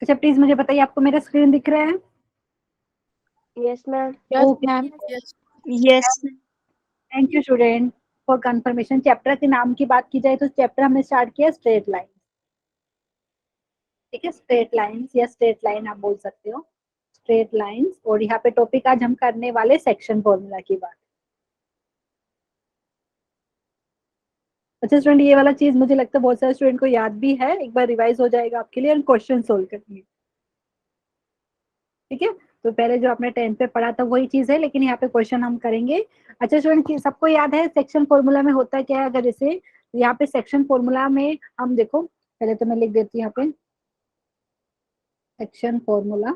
अच्छा प्लीज मुझे बताइए, आपको मेरा स्क्रीन दिख रहा है? Yes ma'am. Yes okay, ma'am. Yes. Thank you student for confirmation. Chapter के नाम की बात की जाए तो चैप्टर हमने स्टार्ट किया स्ट्रेट लाइन। ठीक है, स्ट्रेट लाइंस या स्ट्रेट लाइन आप बोल सकते हो, स्ट्रेट लाइंस। और यहाँ पे टॉपिक आज हम करने वाले सेक्शन फॉर्मूला की बात। अच्छा स्टूडेंट, ये वाला चीज मुझे लगता है बहुत सारे स्टूडेंट को याद भी है, एक बार रिवाइज हो जाएगा आपके लिए, और क्वेश्चन सोल्व करेंगे। ठीक है, तो पहले जो आपने 10th पे पढ़ा था वही चीज है, लेकिन यहाँ पे क्वेश्चन हम करेंगे। अच्छा स्टूडेंट, सबको याद है सेक्शन फॉर्मूला में होता है क्या है? अगर जैसे यहाँ पे सेक्शन फॉर्मूला में हम देखो, पहले तो मैं लिख देती हूँ यहाँ पे सेक्शन फॉर्मूला।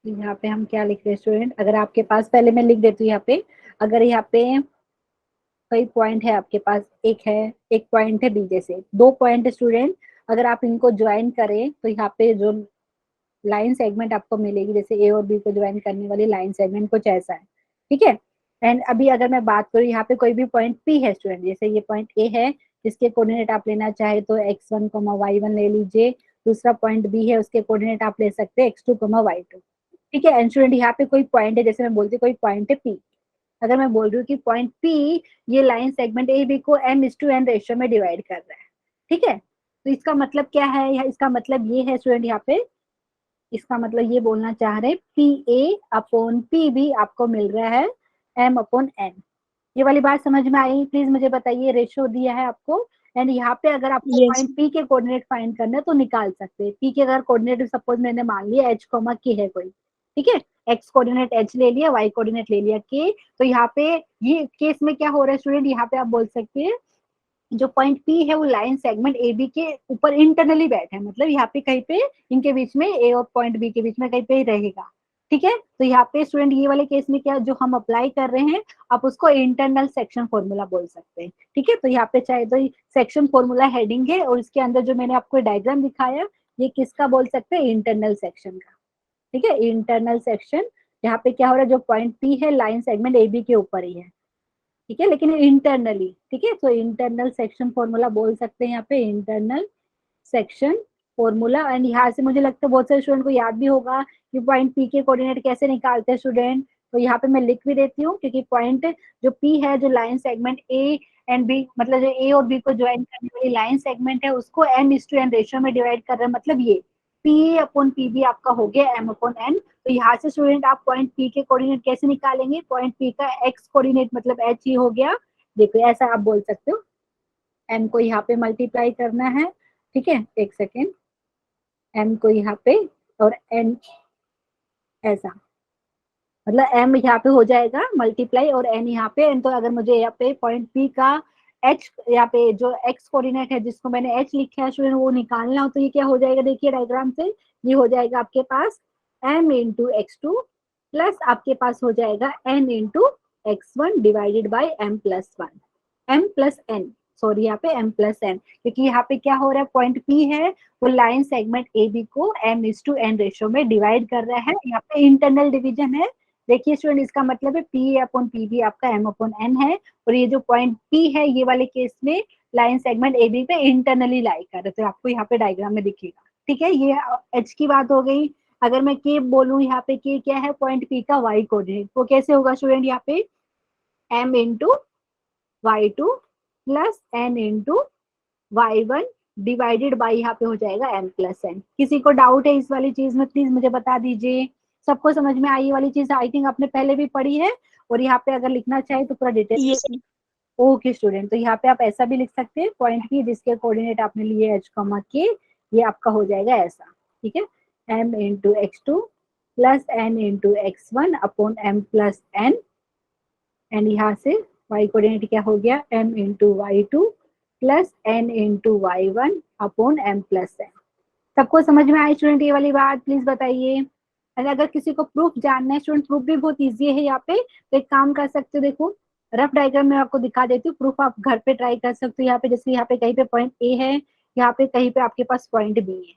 यहाँ पे हम क्या लिख रहे हैं स्टूडेंट, अगर आपके पास, पहले मैं लिख देती हूँ यहाँ पे, अगर यहाँ पे कई पॉइंट है आपके पास, एक है, एक पॉइंट है बी, जैसे दो पॉइंट है स्टूडेंट, अगर आप इनको ज्वाइन करें तो यहाँ पे जो लाइन सेगमेंट आपको मिलेगी, जैसे ए और बी को ज्वाइन करने वाली लाइन सेगमेंट कुछ ऐसा है। ठीक है, एंड अभी अगर मैं बात करूँ यहाँ पे कोई भी पॉइंट पी है स्टूडेंट, जैसे ये पॉइंट ए है, जिसके कोऑर्डिनेट आप लेना चाहे तो x1 y1 ले लीजिए। दूसरा पॉइंट बी है, उसके कोऑर्डिनेट आप ले सकते हैं x2 y2। ठीक है, एंड स्टूडेंट यहाँ पे कोई पॉइंट है, जैसे मैं बोलती हूँ कोई पॉइंट है पी, अगर मैं बोल रही हूँ कि पॉइंट पी ये लाइन सेगमेंट ए बी को m:n रेशियो में डिवाइड कर रहा है। ठीक है, तो इसका मतलब क्या है, इसका मतलब ये है स्टूडेंट, यहाँ पे इसका मतलब ये बोलना चाह रहे P A upon P B आपको मिल रहा है m/n। ये वाली बात समझ में आई? प्लीज मुझे बताइए, रेशियो दिया है आपको, एंड यहाँ पे अगर आपको यस। पॉइंट पी के कोऑर्डिनेट फाइंड करना है तो निकाल सकते हैं। पी के अगर कोऑर्डिनेट सपोज मैंने मान लिया h के है कोई, ठीक है, x कोऑर्डिनेट h ले लिया, y कोऑर्डिनेट ले लिया k, तो यहाँ पे ये केस में क्या हो रहा है स्टूडेंट, यहाँ पे आप बोल सकते हैं जो पॉइंट पी है वो लाइन सेगमेंट ए बी के ऊपर इंटरनली बैठा है, मतलब यहाँ पे कहीं पे इनके बीच में, ए और पॉइंट बी के बीच में कहीं पे ही रहेगा। ठीक है, तो यहाँ पे स्टूडेंट ये वाले केस में क्या जो हम अप्लाई कर रहे हैं, आप उसको इंटरनल सेक्शन फॉर्मूला बोल सकते हैं। ठीक है, तो यहाँ पे चाहे तो सेक्शन फॉर्मूला हेडिंग है, और इसके अंदर जो मैंने आपको डायग्राम दिखाया, ये किसका बोल सकते हैं, इंटरनल सेक्शन का। ठीक है, इंटरनल सेक्शन, यहाँ पे क्या हो रहा है, जो पॉइंट पी है लाइन सेगमेंट ए बी के ऊपर ही है। ठीक है, लेकिन इंटरनली, ठीक है, तो इंटरनल सेक्शन फॉर्मूला बोल सकते हैं यहाँ पे, इंटरनल सेक्शन फॉर्मूला। एंड यहाँ से मुझे लगता है बहुत सारे स्टूडेंट को याद भी होगा कि पॉइंट पी के कोऑर्डिनेट कैसे निकालते हैं स्टूडेंट, तो यहाँ पे मैं लिख भी देती हूँ, क्योंकि पॉइंट जो पी है, जो line segment A and B, मतलब जो ए और बी को ज्वाइन करने वाली लाइन सेगमेंट है, उसको m:n रेशियो में डिवाइड कर रहे हैं, मतलब ये पी अपॉन पी बी आपका हो गया m/n। तो यहाँ से स्टूडेंट आप पॉइंट पी के कोऑर्डिनेट कैसे निकालेंगे, पॉइंट पी का एक्स कोऑर्डिनेट मतलब h ही हो गया। देखो ऐसा आप बोल सकते हो, m को यहाँ पे मल्टीप्लाई करना है, ठीक है, एक सेकेंड, m को यहाँ पे, और n ऐसा, मतलब m यहाँ पे हो जाएगा मल्टीप्लाई और n यहाँ पे, n तो अगर मुझे यहाँ पे पॉइंट p का h, यहाँ पे जो x कोऑर्डिनेट है जिसको मैंने h लिखा है स्टूडेंट, वो निकालना हो तो ये क्या हो जाएगा, देखिए डायग्राम से, ये हो जाएगा आपके पास m×x2 प्लस आपके पास हो जाएगा n×x1 divided by m+1, m+n, sorry यहाँ पे m+n, क्योंकि यहाँ पे क्या हो रहा है, पॉइंट P है वो लाइन सेगमेंट ए बी को m:n रेशियो में डिवाइड कर रहा है, यहाँ पे इंटरनल डिवीजन है। देखिए स्टूडेंट, इसका मतलब है पी अपॉन पी बी आपका m/n है, और ये जो पॉइंट P है ये वाले केस में लाइन सेगमेंट ए बी पे इंटरनली लाई कर रहे, तो आपको यहाँ पे डायग्राम में दिखेगा। ठीक है, ये h की बात हो गई। अगर मैं k बोलूँ, यहाँ पे k क्या है, पॉइंट P का y कोऑर्डिनेट, वो कैसे होगा स्टूडेंट, यहाँ पे m×y2 plus n×y1 divided by यहाँ पे हो जाएगा m+n। किसी को डाउट है इस वाली चीज में, प्लीज मुझे बता दीजिए। सबको समझ में आई ये वाली चीज? आई थिंक आपने पहले भी पढ़ी है, और यहाँ पे अगर लिखना चाहे तो पूरा डिटेल। यस। ओके स्टूडेंट, तो यहाँ पे आप ऐसा भी लिख सकते हैं, पॉइंट की जिसके कोऑर्डिनेट आपने लिए h के, ये आपका हो जाएगा ऐसा। ठीक है, m×x2 plus n×x1 upon m+n, and यहाँ से y कोऑर्डिनेट क्या हो गया, m×y2 plus n×y1 upon m+n। सबको समझ में आई स्टूडेंट ये वाली बात? प्लीज बताइए। अगर किसी को प्रूफ जानना है स्टूडेंट, प्रूफ भी बहुत इजी है यहाँ पे, तो एक काम कर सकते हो, देखो रफ डायग्राम में आपको दिखा देती हूँ, प्रूफ आप घर पे ट्राई कर सकते हो। यहाँ पे जैसे यहाँ पे कहीं पे पॉइंट ए है, यहाँ पे कहीं पे आपके पास पॉइंट बी है।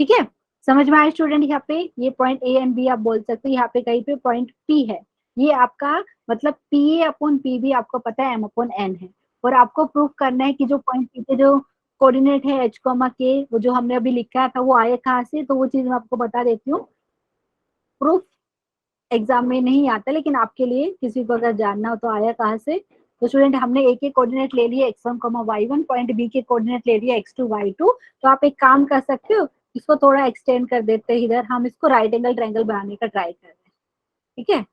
ठीक है, समझ में आए स्टूडेंट? यहाँ पे ये पॉइंट ए एंड बी आप बोल सकते हो, यहाँ पे कहीं पे पॉइंट पी है, ये आपका मतलब P A upon P B आपको पता है एम अपॉन एन है, और आपको प्रूफ करना है कि जो पॉइंट पी के जो कोऑर्डिनेट है एच कॉमा के, वो जो हमने अभी लिखा था वो आए कहाँ से, तो वो चीज मैं आपको बता देती हूँ। प्रूफ एग्जाम में नहीं आता, लेकिन आपके लिए किसी को अगर जानना हो तो आया कहाँ से। तो स्टूडेंट हमने ए के कोऑर्डिनेट ले लिए x1 y1, पॉइंट बी के कोऑर्डिनेट ले लिया x2 y2। तो आप एक काम कर सकते हो, इसको थोड़ा एक्सटेंड कर देते हैं, इधर हम इसको राइट एंगल ट्रायंगल बनाने का ट्राई कर रहे हैं, ठीक है।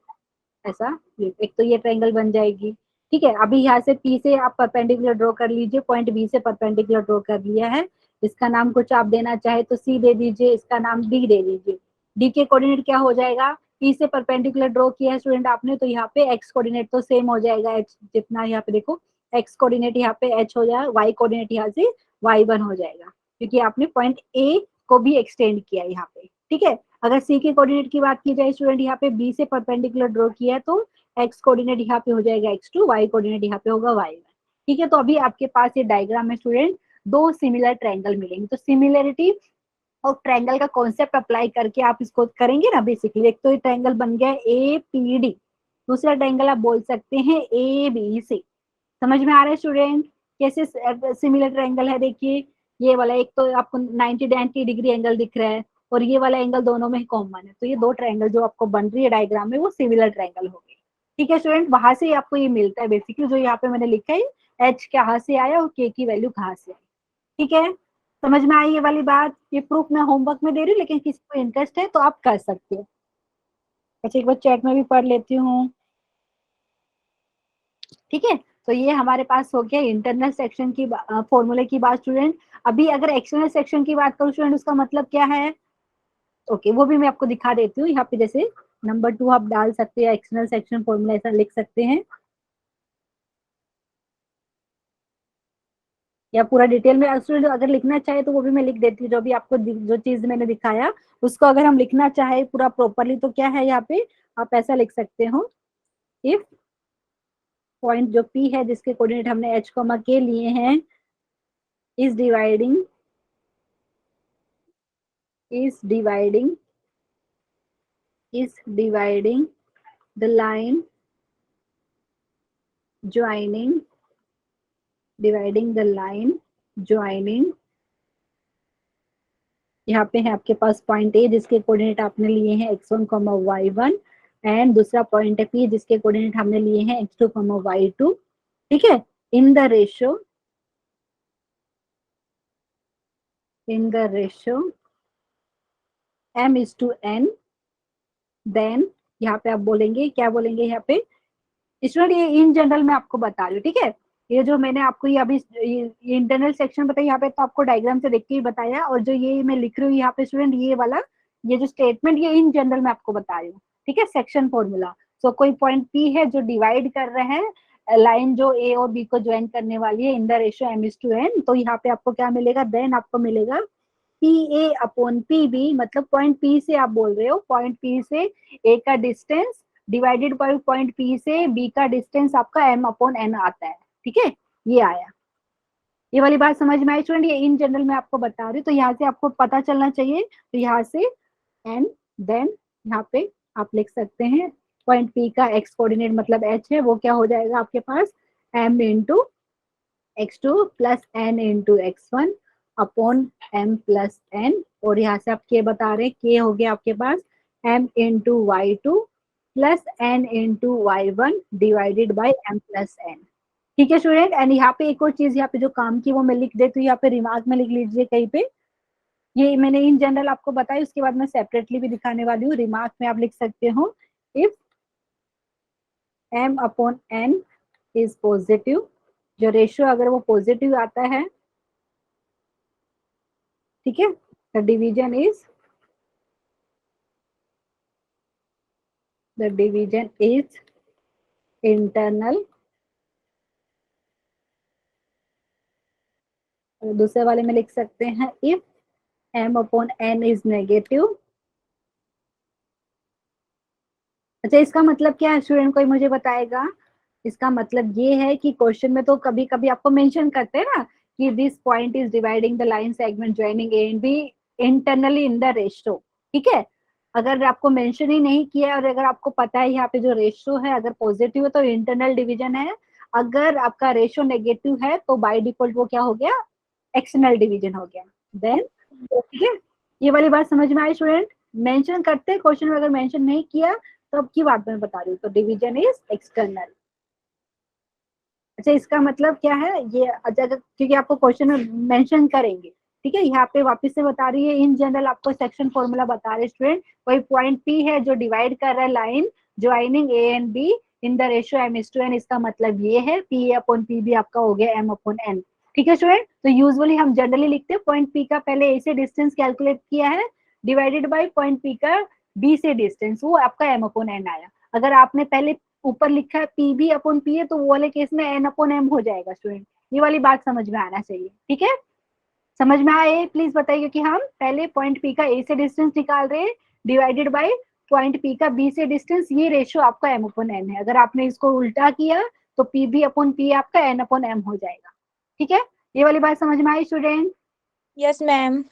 ऐसा एक तो ये ट्रायंगल बन जाएगी, ठीक है। अभी यहाँ से पी से आप परपेंडिकुलर ड्रॉ कर लीजिए, पॉइंट बी से परपेंडिकुलर ड्रॉ कर लिया है। इसका नाम कुछ आप देना चाहे तो सी दे दीजिए, इसका नाम डी दे दीजिए। डी के कोऑर्डिनेट क्या हो जाएगा, पी से परपेंडिकुलर ड्रॉ किया है स्टूडेंट आपने, तो यहाँ पे एक्स कोऑर्डिनेट तो सेम हो जाएगा, एच जितना यहाँ पे देखो एक्स कोऑर्डिनेट यहाँ पे एच हो जाएगा, वाई कोऑर्डिनेट यहाँ से y1 हो जाएगा, क्योंकि आपने पॉइंट ए को भी एक्सटेंड किया यहाँ पे, ठीक है। अगर सी के कोऑर्डिनेट की बात की जाए स्टूडेंट, यहाँ पे बी से परपेंडिकुलर ड्रॉ किया है, तो एक्स कोऑर्डिनेट यहाँ पे हो जाएगा x2, वाई कोऑर्डिनेट यहाँ पे होगा y1, ठीक है। तो अभी आपके पास ये डायग्राम में स्टूडेंट दो सिमिलर ट्रायंगल मिलेंगे। तो सिमिलरिटी और ट्रायंगल का कॉन्सेप्ट अप्लाई करके आप इसको करेंगे ना बेसिकली। एक तो ये ट्रायंगल बन गया ए पी डी, दूसरा ट्रायंगल आप बोल सकते हैं ए बी सी। समझ में आ रहा है स्टूडेंट कैसे सिमिलर ट्रायंगल है? देखिए ये वाला एक तो आपको 90 डिग्री एंगल दिख रहा है, और ये वाला एंगल दोनों में कॉमन है, तो ये दो ट्रायंगल जो आपको बन रही है डायग्राम में वो सिमिलर ट्रायंगल हो गई, ठीक है स्टूडेंट। वहां से आपको ये मिलता है बेसिकली, जो यहाँ पे मैंने लिखा है एच कहाँ से आया और के की वैल्यू कहाँ से आई, ठीक है। समझ में आई ये वाली बात? ये प्रूफ मैं होमवर्क में दे रही हूँ, लेकिन किसी को इंटरेस्ट है तो आप कर सकते हो। अच्छा एक बार चैट में भी पढ़ लेती हूँ, ठीक है। तो ये हमारे पास हो गया इंटरनल सेक्शन की फॉर्मूले की बात स्टूडेंट। अभी अगर एक्सटर्नल सेक्शन की बात करूँ स्टूडेंट, उसका मतलब क्या है? ओके वो भी मैं आपको दिखा देती हूँ। यहाँ पे जैसे नंबर 2 आप डाल सकते हैं, एक्सटर्नल सेक्शन फॉर्मूला ऐसा लिख सकते हैं, या पूरा डिटेल में स्टूडेंट अगर लिखना चाहे तो वो भी मैं लिख देती हूँ। जो भी आपको जो चीज मैंने दिखाया उसको अगर हम लिखना चाहे पूरा प्रॉपरली तो क्या है यहाँ पे, आप ऐसा लिख सकते हो, इफ पॉइंट जो पी है जिसके कोऑर्डिनेट हमने एच कॉमा के लिए हैं is dividing is dividing the line joining यहाँ पे है आपके पास पॉइंट ए जिसके कोऑर्डिनेट आपने लिए हैं x1 y1, एंड दूसरा पॉइंट है पी जिसके कोऑर्डिनेट हमने लिए हैं x2 y2, ठीक है। इन द रेशियो m/n, देन यहाँ पे आप बोलेंगे, क्या बोलेंगे यहाँ पे स्टूडेंट, ये इन जनरल मैं आपको बता रही हूँ, ठीक है। ये जो मैंने आपको ये अभी ये इंटरनल सेक्शन बताया यहाँ पे, तो आपको डायग्राम से देख के ही बताया, और जो ये मैं लिख रही हूँ यहाँ पे स्टूडेंट ये वाला ये जो स्टेटमेंट ये इन जनरल मैं आपको बता रही हूँ, ठीक है। सेक्शन फॉर्मूला, सो कोई पॉइंट पी है जो डिवाइड कर रहे हैं लाइन जो ए और बी को ज्वाइन करने वाली है इन द रेशियो m/n, तो यहाँ पे आपको क्या मिलेगा, देन आपको मिलेगा P A upon P B, मतलब पॉइंट पी से आप बोल रहे हो, पॉइंट पी से ए का distance divided by point P से बी का डिस्टेंस आपका m अपॉन n आता है, ठीक है। ये आया, ये वाली बात समझ में आई स्टूडेंट? ये इन जनरल में आपको बता रही हूँ, तो यहाँ से आपको पता चलना चाहिए। तो यहाँ से n, देन यहाँ पे आप लिख सकते हैं पॉइंट पी का x कोऑर्डिनेट मतलब h है, वो क्या हो जाएगा आपके पास m into x2 plus n into x1 upon m plus n, और यहाँ से आप के बता रहे के हो गया आपके पास m into y2 plus n into y1 divided by m plus n, ठीक है स्टूडेंट। एंड यहाँ पे एक और चीज यहाँ पे जो काम की वो मैं लिख देती हूँ, यहाँ पे रिमार्क में लिख लीजिए कहीं पे, ये मैंने इन जनरल आपको बताया, उसके बाद मैं सेपरेटली भी दिखाने वाली हूँ। रिमार्क में आप लिख सकते हो if m upon n is positive, जो रेशियो अगर वो पॉजिटिव आता है, ठीक है, द डिवीजन इज इंटरनल। दूसरे वाले में लिख सकते हैं if m upon n is negative. अच्छा इसका मतलब क्या है स्टूडेंट, कोई मुझे बताएगा? इसका मतलब ये है कि क्वेश्चन में तो कभी कभी आपको मेंशन करते हैं ना कि this point is dividing the line segment joining A and B internally in the ratio, ठीक है। अगर आपको मेंशन ही नहीं किया और अगर आपको पता है यहाँ पे जो रेशियो है अगर पॉजिटिव है तो इंटरनल डिवीजन है, अगर आपका रेशियो नेगेटिव है तो बाय डिफॉल्ट वो क्या हो गया, एक्सटर्नल डिवीजन हो गया। देन ठीक है, ये वाली बात समझ में आई स्टूडेंट? मेंशन करते क्वेश्चन में, अगर मेंशन नहीं किया तो अब की बात मैं बता रही हूँ, तो डिवीजन इज एक्सटर्नल। अच्छा, इसका मतलब क्या है ये, अगर क्योंकि आपको क्वेश्चन में मेंशन करेंगे, ठीक है, यहाँ पे वापस से बता रही है, इन जनरल आपको सेक्शन फॉर्मूला बता रहे स्टूडेंट, कोई पॉइंट पी है जो डिवाइड कर रहा है line joining A and B in the ratio M is to N, इसका मतलब ये है P A upon P B आपका हो गया एम अपॉन एन। ठीक है स्टूडेंट, तो यूजुअली हम जनरली लिखते हैं पॉइंट पी का पहले ए से डिस्टेंस कैलकुलेट किया है डिवाइडेड बाई पॉइंट पी का बी से डिस्टेंस, वो आपका एम अपॉन एन आया। अगर आपने पहले ऊपर लिखा है पी बी अपॉन पी है तो वो वाले केस में एन अपॉन एम हो जाएगा स्टूडेंट, ये वाली बात समझ में आना चाहिए। ठीक है, समझ में आए प्लीज बताइए कि हम पहले पॉइंट पी का ए से डिस्टेंस निकाल रहे हैं डिवाइडेड बाय पॉइंट पी का बी से डिस्टेंस, ये रेशियो आपका एम अपॉन एन है। अगर आपने इसको उल्टा किया तो पी बी अपॉन पी आपका एन अपॉन एम हो जाएगा। ठीक है, ये वाली बात समझ में आई स्टूडेंट? Yes, ma'am.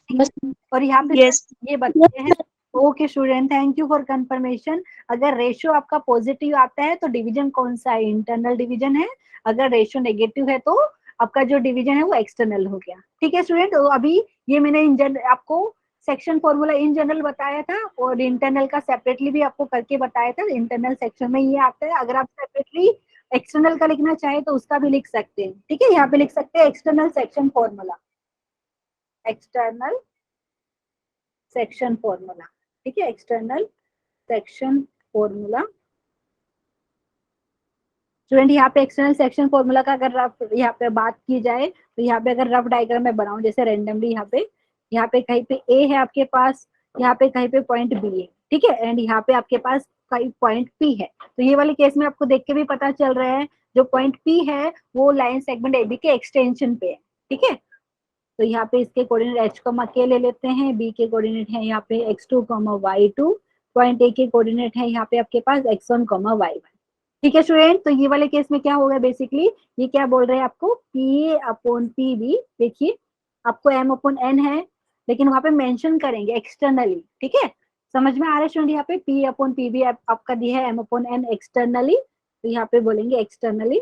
और यहाँ पे Yes. ये बताते हैं, okay student, thank you for confirmation. अगर रेशियो आपका पॉजिटिव आता है तो डिवीजन कौन सा है, इंटरनल डिवीजन है। अगर रेशियो नेगेटिव है तो आपका जो डिवीजन है वो एक्सटर्नल हो गया। ठीक है स्टूडेंट, तो अभी ये मैंने इन जनरल आपको सेक्शन फॉर्मूला इन जनरल बताया था और इंटरनल का सेपरेटली भी आपको करके बताया था, इंटरनल सेक्शन में ये आता है। अगर आप सेपरेटली एक्सटर्नल का लिखना चाहे तो उसका भी लिख सकते हैं। ठीक है, यहाँ पे लिख सकते हैं external section formula, external section formula. ठीक है, एक्सटर्नल सेक्शन फॉर्मूला स्टूडेंट, यहाँ पे एक्सटर्नल सेक्शन फॉर्मूला का अगर रफ यहाँ पे बात की जाए तो यहाँ पे अगर रफ डायग्राम में बनाऊं जैसे रेंडमली, यहाँ पे कहीं पे ए है आपके पास, यहाँ पे कहीं पे पॉइंट बी है, ठीक है, एंड यहाँ पे आपके पास कहीं पॉइंट पी है। तो ये वाले केस में आपको देख के भी पता चल रहा है जो पॉइंट पी है वो लाइन सेगमेंट ए बी के एक्सटेंशन पे है। ठीक है, तो यहाँ पे इसके कोऑर्डिनेट एच कॉमा के ले लेते हैं, बी के कोऑर्डिनेट है यहाँ पे x2 comma y2, point A के कोऑर्डिनेट है यहाँ पे आपके पास x1 कॉमा y1। ठीक है स्टूडेंट, तो ये वाले केस में क्या होगा, बेसिकली ये क्या बोल रहे हैं आपको, P A upon P B, देखिए आपको एम अपॉन एन है लेकिन वहां पे मेंशन करेंगे एक्सटर्नली। ठीक है, समझ में आ रहा है स्टूडेंट? यहाँ पे पी अपॉन पी बी आपका दिया है एम अपॉन एन एक्सटर्नली, तो यहाँ पे बोलेंगे एक्सटर्नली।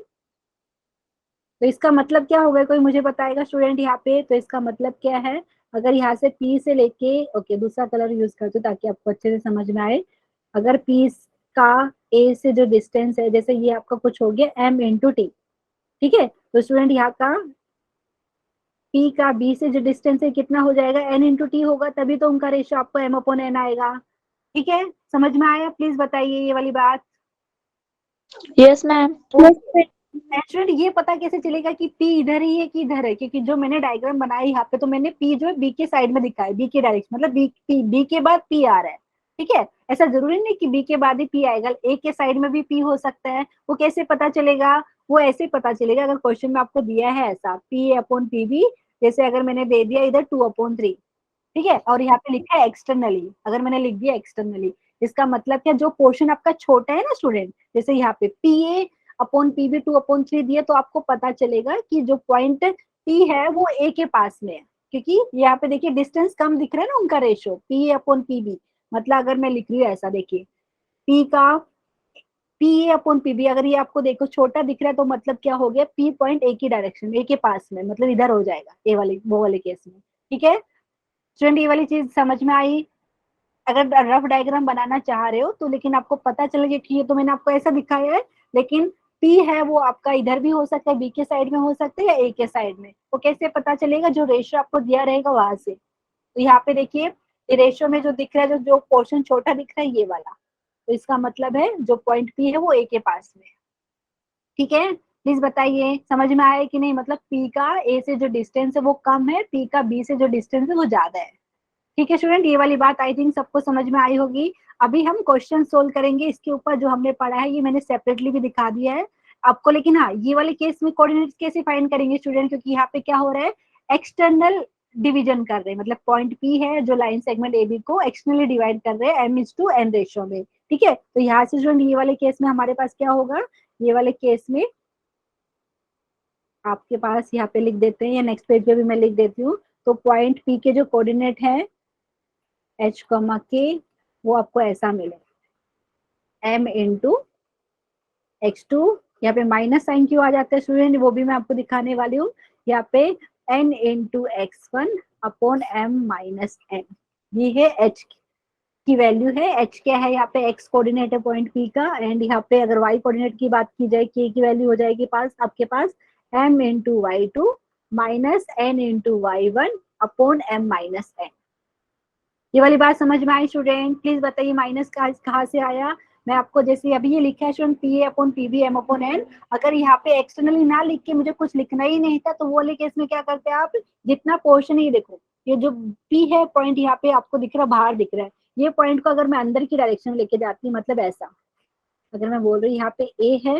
तो इसका मतलब क्या होगा, कोई मुझे बताएगा स्टूडेंट यहाँ पे? तो इसका मतलब क्या है, अगर यहाँ से P से लेके, ओके दूसरा कलर यूज करते ताकि आपको अच्छे से समझ में आए। अगर P का A से जो डिस्टेंस है, जैसे ये आपका कुछ हो गया M इंटू टी, ठीक है, तो स्टूडेंट यहाँ का P का B से जो डिस्टेंस है कितना हो जाएगा, N इंटू टी होगा, तभी तो उनका रेशियो आपको M अपॉन N आएगा। ठीक है, समझ में आया? प्लीज बताइए ये वाली बात। Yes, ma'am. स्टूडेंट ये पता कैसे चलेगा कि P इधर ही है कि इधर है, क्योंकि जो मैंने डायग्राम बनाया यहाँ पे तो मैंने P जो है B के साइड में दिखा है, B के डायरेक्शन, मतलब B के बाद P आ रहा है। ठीक है, ऐसा जरूरी नहीं कि B के बाद ही P आएगा, A के साइड में भी P हो सकता है। वो कैसे पता चलेगा, वो ऐसे पता चलेगा अगर क्वेश्चन में आपको दिया है ऐसा P अपॉन पी बी, जैसे अगर मैंने दे दिया इधर 2/3, ठीक है, और यहाँ पे लिखा है एक्सटर्नली, अगर मैंने लिख दिया एक्सटर्नली, इसका मतलब क्या, जो पोर्शन आपका छोटा है ना स्टूडेंट, जैसे यहाँ पे P A upon P B 2/3 दिया, तो आपको पता चलेगा कि जो पॉइंट पी है वो ए के पास में है, क्योंकि यहाँ पे देखिए डिस्टेंस कम दिख रहा है ना उनका ratio, P A upon P B. मतलब अगर मैं लिख रही हूँ ऐसा, देखिए पी का P A upon P B, अगर ये आपको देखो छोटा दिख रहा है तो मतलब क्या हो गया, पी पॉइंट ए की डायरेक्शन, ए के पास में, मतलब इधर हो जाएगा ए वाले वो वाले केस में। ठीक है स्टूडेंट, ये वाली चीज समझ में आई? अगर रफ डायग्राम बनाना चाह रहे हो तो, लेकिन आपको पता चलेगा कि ये तो मैंने आपको ऐसा दिखाया है, लेकिन पी है वो आपका इधर भी हो सकता है, बी के साइड में हो सकता है या ए के साइड में, वो कैसे पता चलेगा, जो रेशियो आपको दिया रहेगा वहां से। तो यहाँ पे देखिए रेशियो में जो दिख रहा है, जो पोर्शन छोटा दिख रहा है ये वाला, तो इसका मतलब है जो पॉइंट पी है वो ए के पास में है। ठीक है, प्लीज बताइए समझ में आया कि नहीं, मतलब पी का ए से जो डिस्टेंस है वो कम है, पी का बी से जो डिस्टेंस है वो ज्यादा है। ठीक है स्टूडेंट, ये वाली बात आई थिंक सबको समझ में आई होगी। अभी हम क्वेश्चन सोल्व करेंगे इसके ऊपर, जो हमने पढ़ा है ये मैंने सेपरेटली भी दिखा दिया है आपको, लेकिन हाँ ये वाले केस में कोऑर्डिनेट्स कैसे फाइंड करेंगे स्टूडेंट, क्योंकि यहाँ पे क्या हो रहा है, एक्सटर्नल डिवीजन कर रहे हैं, मतलब पॉइंट पी है जो लाइन सेगमेंट ए बी को एक्सटर्नली डिवाइड कर रहे हैं M is to N ratio में। ठीक है, तो यहाँ से स्टूडेंट ये वाले केस में हमारे पास क्या होगा, ये वाले केस में आपके पास यहाँ पे लिख देते हैं, या नेक्स्ट पेज पे भी मैं लिख देती हूँ। तो पॉइंट पी के जो कोऑर्डिनेट है एच कॉमा के, वो आपको ऐसा मिलेगा m इंटू x2। यहाँ पे माइनस साइन क्यों आ जाता है स्टूडेंट, वो भी मैं आपको दिखाने वाली हूँ। यहाँ पे n into x1 upon m minus n, ये है h की वैल्यू है। h क्या है यहाँ पे, x कोऑर्डिनेट है पॉइंट P का, एंड यहाँ पे अगर y कोऑर्डिनेट की बात की जाए k की वैल्यू हो जाएगी पास आपके पास m into y2 minus n into y1 upon m minus n। ये वाली बात समझ में आई स्टूडेंट? प्लीज बताइए माइनस कहाँ से आया। मैं आपको जैसे अभी ये लिखा है student P A upon P B M upon N, अगर यहाँ पे एक्सटर्नली ना लिख के मुझे कुछ लिखना ही नहीं था तो वो वाले केस में क्या करते हैं आप, जितना पोर्शन ही देखो, ये जो पी है पॉइंट यहाँ पे आपको दिख रहा है, बाहर दिख रहा है, ये पॉइंट को अगर मैं अंदर की डायरेक्शन में लेके जाती हूँ, मतलब ऐसा अगर मैं बोल रही हूँ यहाँ पे ए है,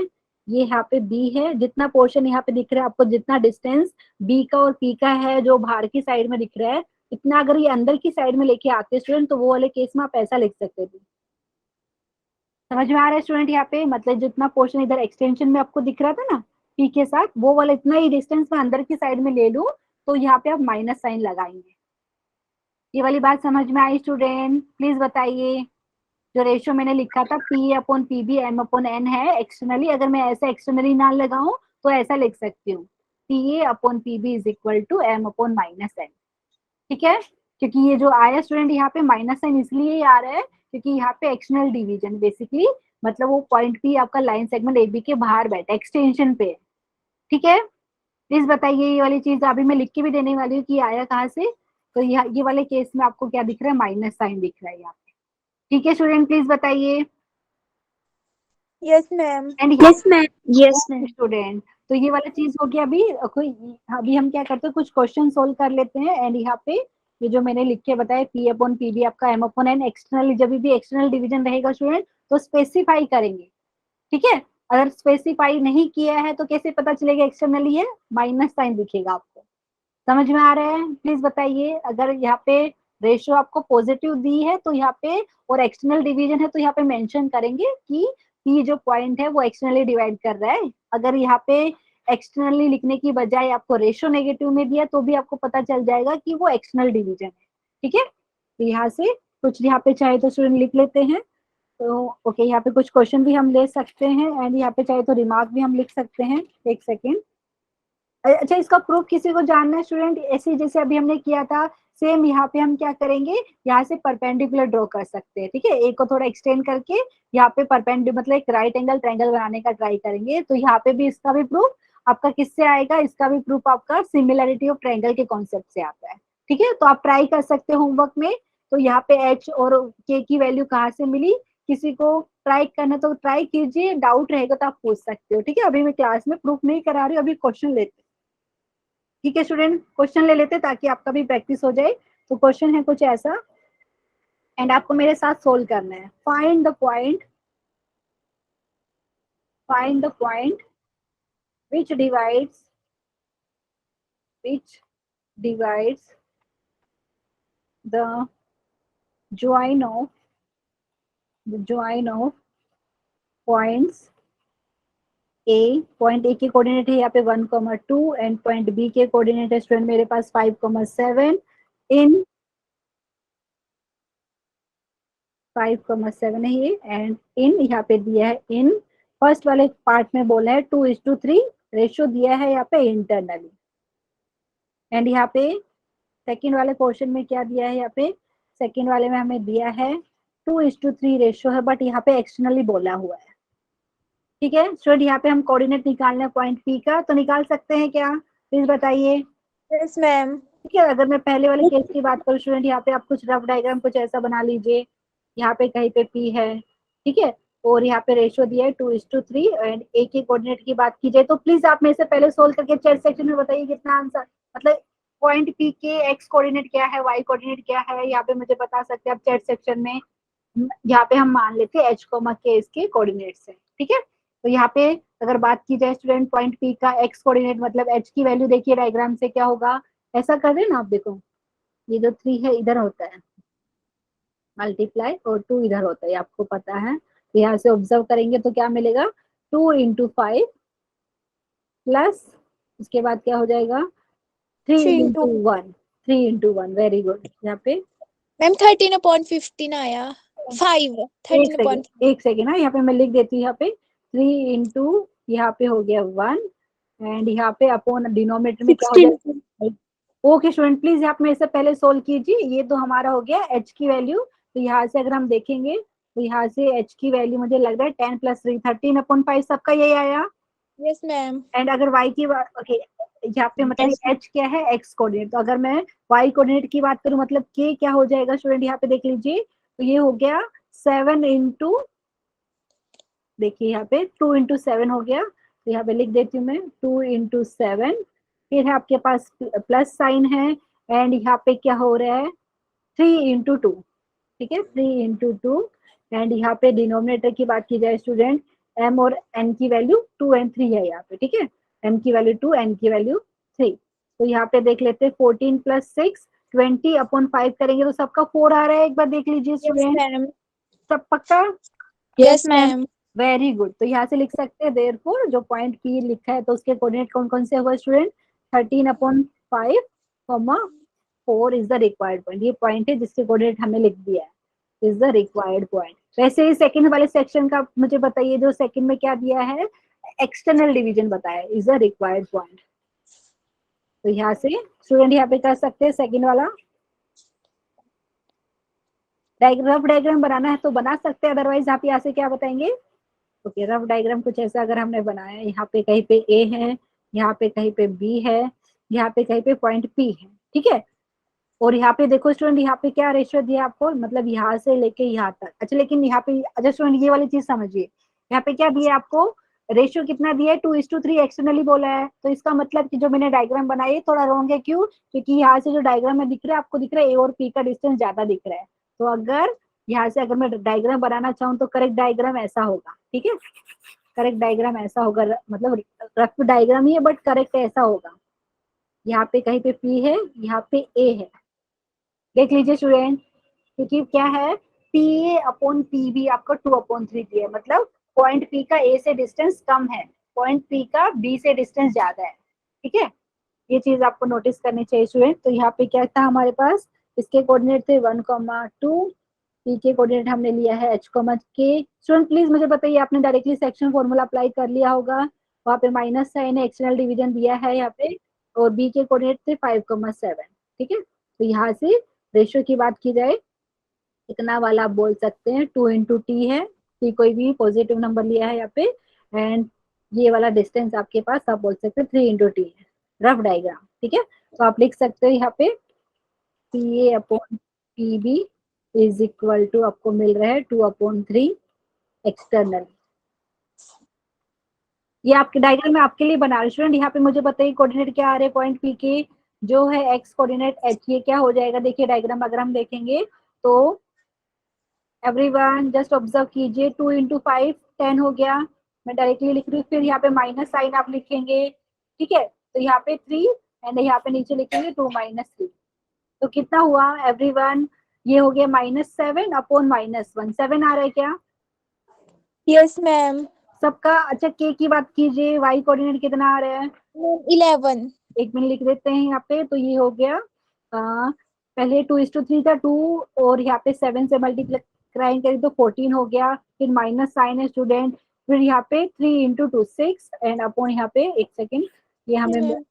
ये यहाँ पे बी है, जितना पोर्शन यहाँ पे दिख रहा है आपको, जितना डिस्टेंस बी का और पी का है जो बाहर की साइड में दिख रहा है, इतना अगर ये अंदर की साइड में लेके आते स्टूडेंट तो वो वाले केस में आप ऐसा लिख सकते थे। समझ में आ रहा है स्टूडेंट? यहाँ पे मतलब जितना पोर्शन इधर एक्सटेंशन में आपको दिख रहा था ना पी के साथ, वो वाला इतना ही डिस्टेंस में अंदर की साइड में ले लूं तो यहाँ पे आप माइनस साइन लगाएंगे। ये वाली बात समझ में आई स्टूडेंट? प्लीज बताइए। जो रेशियो मैंने लिखा था P upon P B M upon N है एक्सटर्नली, अगर मैं ऐसा एक्सटर्नली ना लगाऊं तो ऐसा लिख सकती हूँ P A upon P B is equal to M upon minus N. ठीक है, क्योंकि ये जो आया स्टूडेंट यहाँ पे माइनस साइन इसलिए आ रहा है क्योंकि यहाँ पे एक्सटर्नल डिवीजन बेसिकली मतलब वो पॉइंट पी आपका लाइन सेगमेंट ए बी के बाहर बैठा एक्सटेंशन पे। ठीक है, प्लीज बताइए ये वाली चीज अभी मैं लिख के भी देने वाली हूँ कि आया कहाँ से। तो ये वाले केस में आपको क्या दिख रहा है, माइनस साइन दिख रहा है यहाँ पे। ठीक है स्टूडेंट, प्लीज बताइए। Yes, ma'am. And Yes, ma'am. Yes, ma'am. Student, तो ये वाला चीज हो गया। अभी हम क्या करते हैं, कुछ क्वेश्चन सोल्व कर लेते हैं। एंड यहाँ पे ये जो मैंने लिख के बताया पी अपॉन पी बी आपका एम अपॉन एन, एक्सटर्नल जब भी एक्सटर्नल डिवीजन रहेगा स्टूडेंट तो स्पेसिफाई करेंगे। ठीक है, अगर स्पेसिफाई नहीं किया है तो कैसे पता चलेगा एक्सटर्नली है, माइनस साइन दिखेगा आपको। समझ में आ रहा है? प्लीज बताइए। अगर यहाँ पे रेशियो आपको पॉजिटिव दी है तो यहाँ पे, और एक्सटर्नल डिवीजन है तो यहाँ पे मेंशन करेंगे कि पी जो पॉइंट है वो एक्सटर्नली डिवाइड कर रहा है। अगर यहाँ पे एक्सटर्नली लिखने की बजाय आपको रेशियो नेगेटिव में दिया तो भी आपको पता चल जाएगा कि वो एक्सटर्नल डिवीजन है। ठीक है, तो यहाँ से कुछ यहाँ पे चाहे तो स्टूडेंट लिख लेते हैं। तो ओके, यहाँ पे कुछ क्वेश्चन भी हम ले सकते हैं एंड यहाँ पे चाहे तो रिमार्क भी हम लिख सकते हैं। एक सेकेंड। अच्छा, इसका प्रूफ किसी को जानना है स्टूडेंट? ऐसे जैसे अभी हमने किया था सेम यहाँ पे हम क्या करेंगे, यहाँ से परपेंडिकुलर ड्रॉ कर सकते हैं। ठीक है, एक को थोड़ा एक्सटेंड करके यहाँ पे परपेंडिकुलर मतलब एक राइट एंगल ट्रायंगल बनाने का ट्राई करेंगे। तो यहाँ पे भी इसका भी प्रूफ आपका किससे आएगा, इसका भी प्रूफ आपका सिमिलरिटी ऑफ ट्रायंगल के कॉन्सेप्ट से आता है। ठीक है, तो आप ट्राई कर सकते हो होमवर्क में। तो यहाँ पे एच और के की वैल्यू कहाँ से मिली, किसी को ट्राई करना तो ट्राई कीजिए, डाउट रहेगा तो आप पूछ सकते हो। ठीक है, अभी मैं क्लास में प्रूफ नहीं करा रही हूँ, अभी क्वेश्चन लेते। ठीक है स्टूडेंट, क्वेश्चन ले लेते ताकि आपका भी प्रैक्टिस हो जाए। तो क्वेश्चन है कुछ ऐसा एंड आपको मेरे साथ सोल्व करना है। Find the point which divides the join of points A। Point A के कोऑर्डिनेट है यहाँ पे 1,2 एंड पॉइंट बी के कोऑर्डिनेट है स्टूडेंट मेरे पास 5,7 इन 5,7 है ये, एंड इन यहाँ पे दिया है इन फर्स्ट वाले पार्ट में बोला है 2:3 रेशियो दिया है यहाँ पे इंटरनली। एंड यहाँ पे सेकंड वाले क्वेश्चन में क्या दिया है, यहाँ पे सेकंड वाले में हमें दिया है 2:3 रेशियो है, बट यहाँ पे एक्सटर्नली बोला हुआ है। ठीक है स्टूडेंट, यहाँ पे हम कोऑर्डिनेट निकालना है पॉइंट पी का, तो निकाल सकते हैं क्या? प्लीज बताइए। Yes, ma'am. ठीक है, अगर मैं पहले वाले केस की बात करूँ स्टूडेंट, यहाँ पे आप कुछ रफ डायग्राम कुछ ऐसा बना लीजिए। यहाँ पे कहीं पे पी है, ठीक है, और यहाँ पे रेशियो दिया है 2:3 एंड ए के कोऑर्डिनेट की बात की जाए तो प्लीज आप मेरे से पहले सोल्व करके चैट सेक्शन में बताइए कितना आंसर, मतलब पॉइंट पी के एक्स कोऑर्डिनेट क्या है, वाई कोऑर्डिनेट क्या है, यहाँ पे मुझे बता सकते हैं आप चैट सेक्शन में। यहाँ पे हम मान लेते हैं एच कोमा के इसके कोऑर्डिनेट्स है। ठीक है, तो यहाँ पे अगर बात की जाए स्टूडेंट पॉइंट पी का एक्स कोऑर्डिनेट मतलब एच की वैल्यू देखिए डायग्राम से क्या होगा, ऐसा कर रहे ना आप, देखो ये जो 3 है इधर होता है मल्टीप्लाई और 2 इधर होता है, आपको पता है। तो यहाँ से ऑब्जर्व करेंगे तो क्या मिलेगा, 2 × 5 प्लस उसके बाद क्या हो जाएगा 3 3 × into 1, 3 × 1, वेरी गुड। यहाँ पे मैम 13/15 आया। 5 एक 13 सेकेंड, एक सेकेंड ना, यहाँ पे मैं लिख देती हूँ, यहाँ पे 3 इंटू यहाँ पे हो गया 1 एंड यहाँ पे अपॉन डिनोमिनेटर में क्या हो 16 जाएगा। ओके स्टूडेंट, प्लीज आप मेरे से पहले सोल्व कीजिए। ये तो हमारा हो गया एच की वैल्यू, तो यहाँ से अगर हम देखेंगे तो यहाँ से एच की वैल्यू मुझे लग रहा है 10 प्लस 3 13/5, सबका यही आया। यस मैम एंड अगर y की बात, ओके यहाँ पे मतलब h क्या है, x कोऑर्डिनेट, तो अगर मैं y कोऑर्डिनेट की बात करूं मतलब k क्या हो जाएगा स्टूडेंट, यहाँ पे देख लीजिए, तो ये हो गया 7 इंटू, देखिए यहाँ पे 2 इंटू 7 हो गया, तो यहाँ पे लिख देती हूँ मैं 2 इंटू 7, फिर है आपके पास प्लस साइन है एंड यहाँ पे क्या हो रहा है 3 इंटू 2, ठीक है 3 इंटू 2 एंड यहाँ पे डिनोमिनेटर की बात की जाए स्टूडेंट, m और n की वैल्यू 2 एंड 3 है यहाँ पे, ठीक है m की वैल्यू 2, n की वैल्यू 3, तो यहाँ पे देख लेते हैं 14 प्लस 6 20/5 करेंगे तो सबका 4 आ रहा है, एक बार देख लीजिए यस स्टूडेंट, मैम सब पक्का। यस मैम वेरी गुड, तो यहाँ से लिख सकते हैं देयरफॉर जो पॉइंट पी लिखा है तो उसके कोऑर्डिनेट कौन कौन से हुआ student, 13/5 4 is the required point, ये पॉइंट है जिसके कोऑर्डिनेट हमें लिख दिया है, इज द रिक्वायर्ड पॉइंट। वैसे ही सेकंड वाले सेक्शन का मुझे बताइए, जो सेकंड में क्या दिया है, एक्सटर्नल डिवीजन बताया, इज द रिक्वायर्ड पॉइंट, तो यहाँ से स्टूडेंट यहाँ पे कर सकते हैं सेकंड वाला रफ डायग्राम बनाना है तो बना सकते हैं, अदरवाइज आप यहाँ से क्या बताएंगे। ओके रफ डायग्राम कुछ ऐसा अगर हमने बनाया, यहाँ पे कहीं पे ए है, यहाँ पे कहीं पे बी है, यहाँ पे कहीं पे पॉइंट पी है, ठीक है, और यहाँ पे देखो स्टूडेंट यहाँ पे क्या रेशियो दिया आपको, मतलब यहाँ से लेके यहाँ तक, अच्छा लेकिन यहाँ पे अच्छा स्टूडेंट ये वाली चीज समझिए, यहाँ पे क्या दिया आपको, रेशियो कितना दिया है 2:3 एक्सटर्नली बोला है, तो इसका मतलब कि जो मैंने डायग्राम बनाई थोड़ा रॉन्ग है, क्यों, क्योंकि यहाँ से जो डायग्राम में दिख रहा है आपको दिख रहा है ए और पी का डिस्टेंस ज्यादा दिख रहा है, तो अगर यहाँ से अगर मैं डायग्राम बनाना चाहूँ तो करेक्ट डायग्राम ऐसा होगा, ठीक है, करेक्ट डायग्राम ऐसा होगा, मतलब रफ डायग्राम ही है बट करेक्ट ऐसा होगा, यहाँ पे कहीं पे पी है, यहाँ पे ए है, देख लीजिए स्टूडेंट, क्योंकि क्या है P A upon P B आपका 2/3 दिया है, मतलब पॉइंट पी का ए से डिस्टेंस कम है, पॉइंट पी का बी से डिस्टेंस ज्यादा है, ठीक है, ये चीज आपको नोटिस करनी चाहिए स्टूडेंट। तो यहाँ पे क्या था हमारे पास, इसके कोऑर्डिनेट थे 1,2, पी के कोऑर्डिनेट हमने लिया है h, के। स्टूडेंट प्लीज मुझे बताइए, आपने डायरेक्टली सेक्शन फॉर्मूला अप्लाई कर लिया होगा, वहाँ पे माइनस साइन है, एक्सटर्नल डिवीजन दिया है यहाँ पे, और बी के कोऑर्डिनेट थे 5,7, ठीक है, तो यहाँ से रेशियो की बात की जाए इतना वाला आप बोल सकते हैं 2 इंटू टी है, टी कोई भी पॉजिटिव नंबर लिया है यहाँ पे, एंड ये वाला डिस्टेंस आपके पास आप बोल सकते हैं 3 इंटू टी है, रफ डायग्राम, ठीक है, तो आप लिख सकते हो यहाँ पे P A upon P B is equal to आपको मिल रहा है 2/3 एक्सटर्नल, ये आपके डायग्राम में आपके लिए बना रहे स्टूडेंट। यहाँ पे मुझे बताइए कोऑर्डिनेट क्या आ रहे हैं पॉइंट पी के, जो है एक्स कोऑर्डिनेट एच, ये क्या हो जाएगा, देखिए डायग्राम अगर हम देखेंगे तो एवरीवन जस्ट ऑब्जर्व कीजिए, 2 इंटू 5 10 हो गया, मैं डायरेक्टली लिख रही हूँ, फिर यहाँ पे माइनस साइन आप लिखेंगे, ठीक है, तो यहाँ पे 3 एंड यहाँ पे नीचे लिखेंगे 2 - 3, तो कितना हुआ एवरीवन, ये हो गया -7/-1, 7 आ रहा है क्या यस मैम सबका। अच्छा के की बात कीजिए, वाई कोऑर्डिनेट कितना आ रहा है, 11 एक मिनट लिख देते हैं यहाँ पे, तो ये हो गया पहले 2:3 था 2, और यहाँ पे 7 से मल्टीप्लाई करें तो 14 हो गया, फिर माइनस साइन है स्टूडेंट, फिर यहाँ पे 3 इंटू 2 6 एंड अपॉन यहाँ पे एक सेकेंड, ये हमें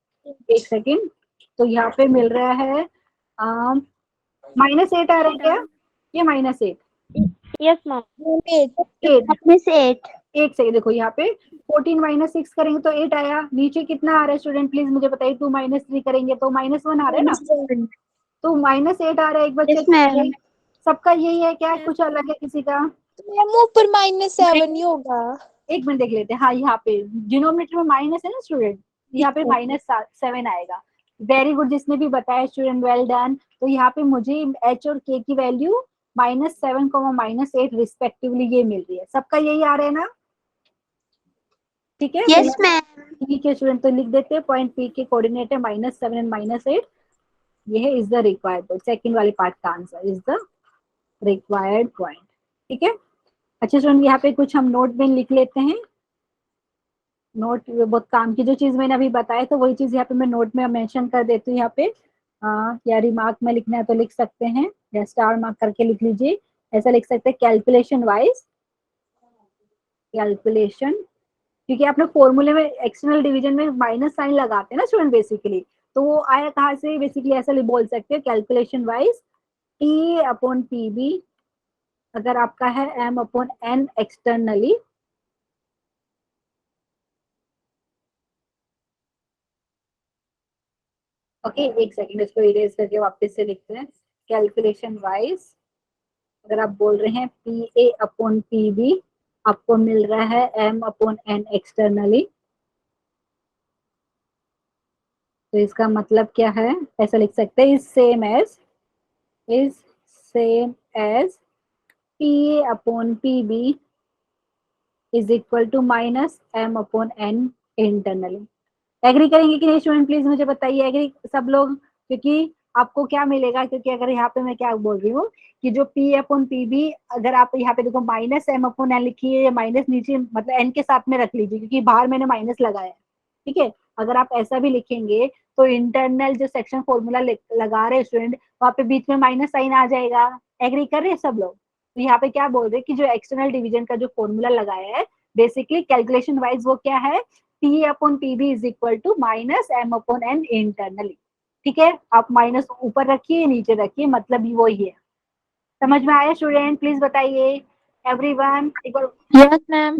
एक सेकेंड, तो यहाँ पे मिल रहा है -8 आ रहा है क्या, ये -8 यस मैम 8, में से 8 एक सेकेंड देखो यहाँ पे 14 - 6 करेंगे तो 8 आया, नीचे कितना आ रहा है स्टूडेंट प्लीज मुझे बताइए, 2 - 3 करेंगे तो -1 आ रहा है ना, तो -8 आ रहा है, एक बार चेक कीजिए सबका यही है क्या, कुछ अलग है किसी का, मैम ऊपर -7 ही होगा। एक मिनट देख लेते हैं, हाँ यहाँ पे डिनोमिनेटर में माइनस है ना स्टूडेंट, यहाँ पे -7 आएगा, वेरी गुड जिसने भी बताया स्टूडेंट, वेल डन, तो यहाँ पे मुझे एच और के की वैल्यू -7, -8 रिस्पेक्टिवली ये मिल रही है, सबका यही आ रहा है ना, ठीक है, यस मैम ठीक है स्टूडेंट, तो लिख देते हैं पॉइंट पी के कोऑर्डिनेट है -7 एंड -8, ये है is the required point, second वाले पार्ट का answer is the required point, ठीक है। अच्छा स्टूडेंट यहाँ पे कुछ हम नोट में लिख लेते हैं, नोट बहुत काम की जो चीज मैंने अभी बताया तो वही चीज यहाँ पे मैं नोट में मेंशन कर देती हूँ, यहाँ पे या रिमार्क में लिखना है तो लिख सकते हैं, या स्टार मार्क करके लिख लीजिए, ऐसा लिख सकते हैं कैलकुलेशन वाइज, कैलकुलेशन, क्योंकि आपने फॉर्मूले में एक्सटर्नल डिवीजन में माइनस साइन लगाते हैं ना स्टूडेंट बेसिकली, तो वो आया कहाँ से, बेसिकली ऐसा बोल सकते हैं calculation wise T upon P B अगर आपका है M upon N externally, okay एक सेकंड इसको इरेज करके वापस से लिखते हैं। कैलकुलेशन वाइज अगर आप बोल रहे हैं P A upon P B आपको मिल रहा है एम अपॉन एन एक्सटर्नली, तो इसका मतलब क्या है, ऐसा लिख सकते हैं is same as P A upon P B is equal to minus M upon N internally. Agree करेंगे कि नहीं स्टूडेंट, प्लीज मुझे बताइए एग्री सब लोग, क्योंकि आपको क्या मिलेगा, क्योंकि अगर यहाँ पे मैं क्या बोल रही हूँ कि जो पी अपॉन पी बी, अगर आप यहाँ पे देखो माइनस एम अपॉन एन लिखिए या माइनस नीचे मतलब एन के साथ में रख लीजिए, क्योंकि बाहर मैंने माइनस लगाया है, ठीक है। अगर आप ऐसा भी लिखेंगे तो इंटरनल जो सेक्शन फॉर्मूला लगा रहे स्टूडेंट, वहां पे बीच में माइनस साइन आ जाएगा। एग्री कर रहे हैं सब लोग, तो यहाँ पे क्या बोल रहे हैं कि जो एक्सटर्नल डिवीजन का जो फॉर्मूला लगाया है बेसिकली कैलकुलेशन वाइज वो क्या है, P upon P B is equal to minus M upon N internally, ठीक है। आप माइनस ऊपर रखिए नीचे रखिए, मतलब वो ही है। समझ में आया स्टूडेंट, प्लीज बताइए एवरीवन। एक बार Yes, ma'am.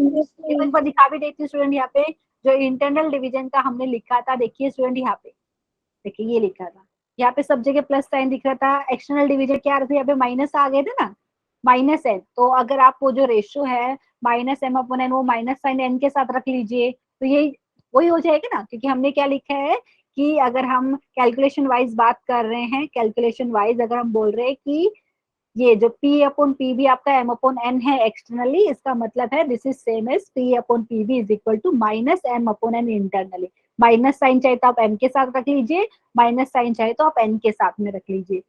एक बार दिखा भी देती हूँ स्टूडेंट, यहाँ पे जो इंटरनल डिवीजन का हमने लिखा था, देखिए स्टूडेंट यहाँ पे, देखिए ये लिखा था, यहाँ पे सब जगह प्लस साइन दिख रहा था, एक्सटर्नल डिवीजन क्या आ रहा था, यहाँ पे माइनस आ गए थे ना, माइनस एन, तो अगर आप वो जो रेशियो है माइनस एम अपॉन एन वो माइनस साइन एन के साथ रख लीजिए, तो ये वही हो जाएगा ना, क्योंकि हमने क्या लिखा है कि अगर हम कैलकुलेशन वाइज बात कर रहे हैं, कैलकुलेशन वाइज अगर हम बोल रहे हैं कि ये जो P अपॉन पी बी आपका M अपॉन एन है एक्सटर्नली, इसका मतलब है this is same as P upon P B is equal to minus M upon N internally. Minus sign चाहे तो आप M के साथ रख लीजिए, माइनस साइन चाहे तो आप N के साथ में रख लीजिए,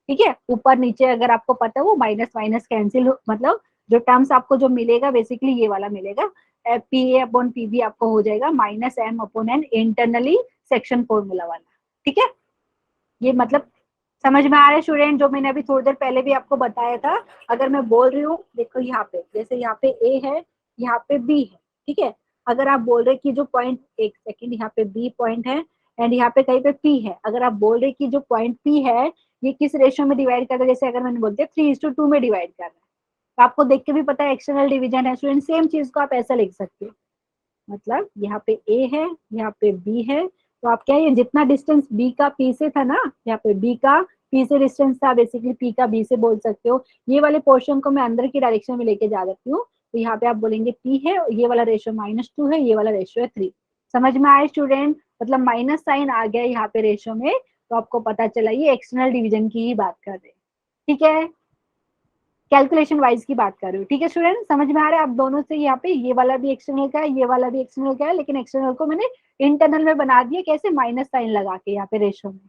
ठीक है। ऊपर नीचे अगर आपको पता है वो माइनस माइनस कैंसिल, मतलब जो टर्म्स आपको जो मिलेगा बेसिकली ये वाला मिलेगा, P A upon P B आपको हो जाएगा minus M upon N internally section formula वाला, ठीक है। ये मतलब समझ में आ रहा है स्टूडेंट, जो मैंने अभी थोड़ी देर पहले भी आपको बताया था। अगर मैं बोल रही हूँ देखो यहाँ पे, जैसे यहाँ पे ए है यहाँ पे बी है, ठीक है। अगर आप बोल रहे कि जो पॉइंट, एक सेकेंड, यहाँ पे बी पॉइंट है एंड यहाँ पे कहीं पे पी है, अगर आप बोल रहे कि जो पॉइंट पी है ये किस रेशियो में डिवाइड कर रहा है, जैसे अगर मैंने बोलते 3:2 में डिवाइड कर रहा है, तो आपको देख के भी पता है एक्सटर्नल डिवीजन है स्टूडेंट, सेम चीज को आप ऐसा लिख सकते हो, मतलब यहाँ पे ए है यहाँ पे बी है, तो आप क्या, ये जितना डिस्टेंस बी का पी से था ना, यहाँ पे बी का पी से डिस्टेंस था, बेसिकली पी का बी से बोल सकते हो। ये वाले पोर्शन को मैं अंदर की डायरेक्शन में लेके जा सकती हूँ, तो यहाँ पे आप बोलेंगे पी है, ये वाला रेशियो -2 है, ये वाला रेशियो है 3। समझ में आए स्टूडेंट, मतलब माइनस साइन आ गया यहाँ पे रेशियो में, तो आपको पता चला ये एक्सटर्नल डिवीजन की ही बात कर रहे हैं, ठीक है। कैलकुलेशन वाइज की बात कर रही हूँ, ठीक है स्टूडेंट, समझ में आ रहा है। आप दोनों से यहाँ पे ये वाला भी एक्सटर्नल का है, ये वाला भी एक्सटर्नल का है, लेकिन एक्सटर्नल को मैंने इंटरनल में बना दिया, कैसे, माइनस साइन लगा के यहाँ पे रेशो में,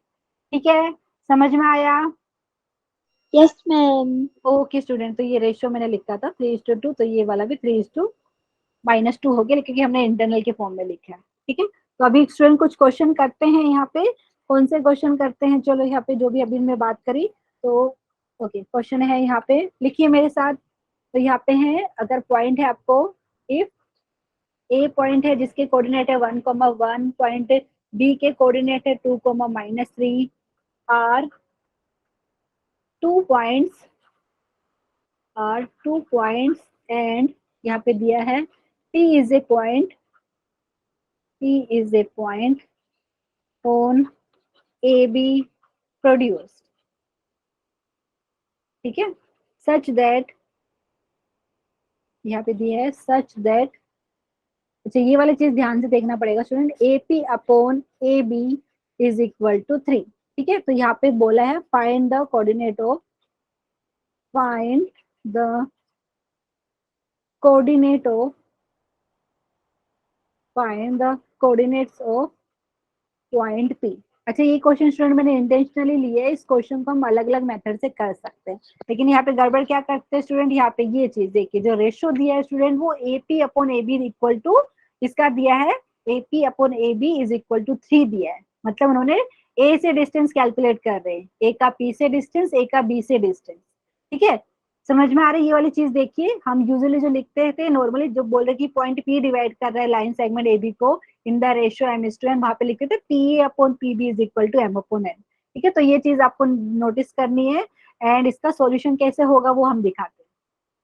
ठीक है। समझ में आया? Yes, ma'am. ओके स्टूडेंट, तो ये रेशियो मैंने लिखा था 3:2, तो ये वाला भी 3:-2 हो गया, क्योंकि हमने इंटरनल के फॉर्म में लिखा है, ठीक है। तो अभी स्टूडेंट कुछ क्वेश्चन करते हैं यहाँ पे, कौन से क्वेश्चन करते हैं, चलो यहाँ पे जो भी अभी मैं बात करी, तो ओके क्वेश्चन है यहाँ पे, लिखिए मेरे साथ। तो यहाँ पे है, अगर पॉइंट है आपको, इफ ए पॉइंट है जिसके कोऑर्डिनेट है 1,1, पॉइंट बी के कोऑर्डिनेट है 2,-3, आर टू पॉइंट्स एंड यहाँ पे दिया है P is a point on A be produced, ठीक है, सच दैट, यहाँ पे दिया है सच दैट, अच्छा ये वाली चीज ध्यान से देखना पड़ेगा student, AP upon AB is equal to 3, ठीक है। तो यहाँ पे बोला है find the coordinate of, find the coordinate of, find the coordinates of point P। अच्छा ये क्वेश्चन स्टूडेंट मैंने इंटेंशनली लिया है, इस क्वेश्चन को हम अलग अलग मेथड से कर सकते हैं, लेकिन यहाँ पे गड़बड़ क्या करते हैं स्टूडेंट, यहाँ पे ये चीज देखिए, जो रेशियो दिया है स्टूडेंट वो AP upon AB equal to, इसका दिया है AP upon AB is equal to 3 दिया है, मतलब उन्होंने A से डिस्टेंस कैलकुलेट कर रहे हैं, A का P से डिस्टेंस, A का B से डिस्टेंस, ठीक है। समझ में आ रही है ये वाली चीज? देखिए हम यूजुअली जो लिखते थे नॉर्मली, जो बोल रहे कि पॉइंट पी डिवाइड कर रहा है लाइन सेगमेंट ए बी को इन द रेशियो m:n, वहां पे लिखते थे P upon P B is equal to m upon n। ठीक है, तो ये चीज आपको नोटिस करनी है, एंड इसका सॉल्यूशन कैसे होगा वो हम दिखाते हैं।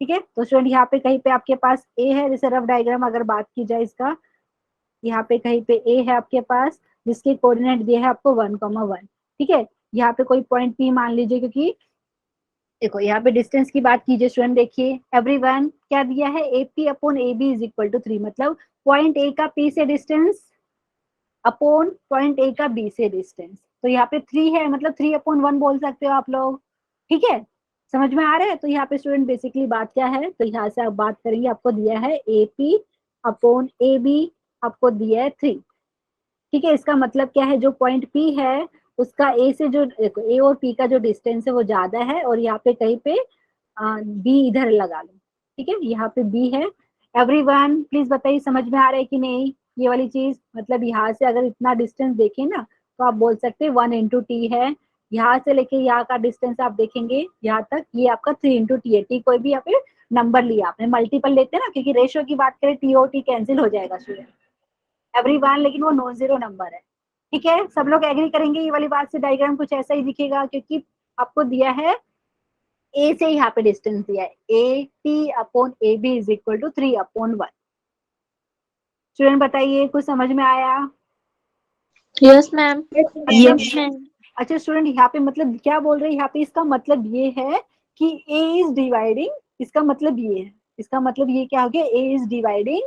ठीक है, तो स्टूडेंट यहाँ पे कहीं पे आपके पास ए है, जैसे रफ डायग्राम अगर बात की जाए इसका, यहाँ पे कहीं पे ए है आपके पास, जिसके कोऑर्डिनेट दिए है आपको 1,1। ठीक है, यहाँ पे कोई पॉइंट पी मान लीजिए, क्योंकि देखो यहाँ पे डिस्टेंस की बात कीजिए स्टूडेंट, देखिए एवरीवन क्या दिया है, A P upon A B is equal to 3, मतलब पॉइंट ए का पी से डिस्टेंस अपॉन पॉइंट ए का बी से डिस्टेंस। तो यहाँ पे 3 है, मतलब 3/1 बोल सकते हो आप लोग। ठीक है, समझ में आ रहा है? तो यहाँ पे स्टूडेंट बेसिकली बात क्या है, तो यहाँ से आप बात करेंगे, आपको दिया है A P upon A B, आपको दिया है 3। ठीक है, इसका मतलब क्या है, जो पॉइंट पी है उसका ए से जो ए और पी का जो डिस्टेंस है वो ज्यादा है, और यहाँ पे कहीं पे बी इधर लगा लो। ठीक है, यहाँ पे बी है। एवरीवन प्लीज बताइए समझ में आ रहा है कि नहीं ये वाली चीज? मतलब यहाँ से अगर इतना डिस्टेंस देखें ना, तो आप बोल सकते हैं 1 × t है। यहाँ से लेके यहाँ का डिस्टेंस आप देखेंगे यहाँ तक, ये आपका 3 × t है। टी कोई भी यहाँ पे नंबर लिया आपने, मल्टीपल लेते हैं ना, क्योंकि रेशियो की बात करें टी और टी कैंसिल हो जाएगा स्टूडेंट एवरीवन, लेकिन वो नॉन जीरो नंबर है। ठीक है, सब लोग एग्री करेंगे ये वाली बात से? डायग्राम कुछ ऐसा ही दिखेगा, क्योंकि आपको दिया है ए से यहाँ पे डिस्टेंस दिया है, A T upon A B is equal to 3/1। Student बताइए कुछ समझ में आया? Yes, ma'am. Yes. अच्छा स्टूडेंट, यहाँ पे मतलब क्या बोल रहे हैं, यहाँ पे इसका मतलब ये है कि ए इज डिवाइडिंग, इसका मतलब ये है, इसका मतलब ये क्या हो गया, A is dividing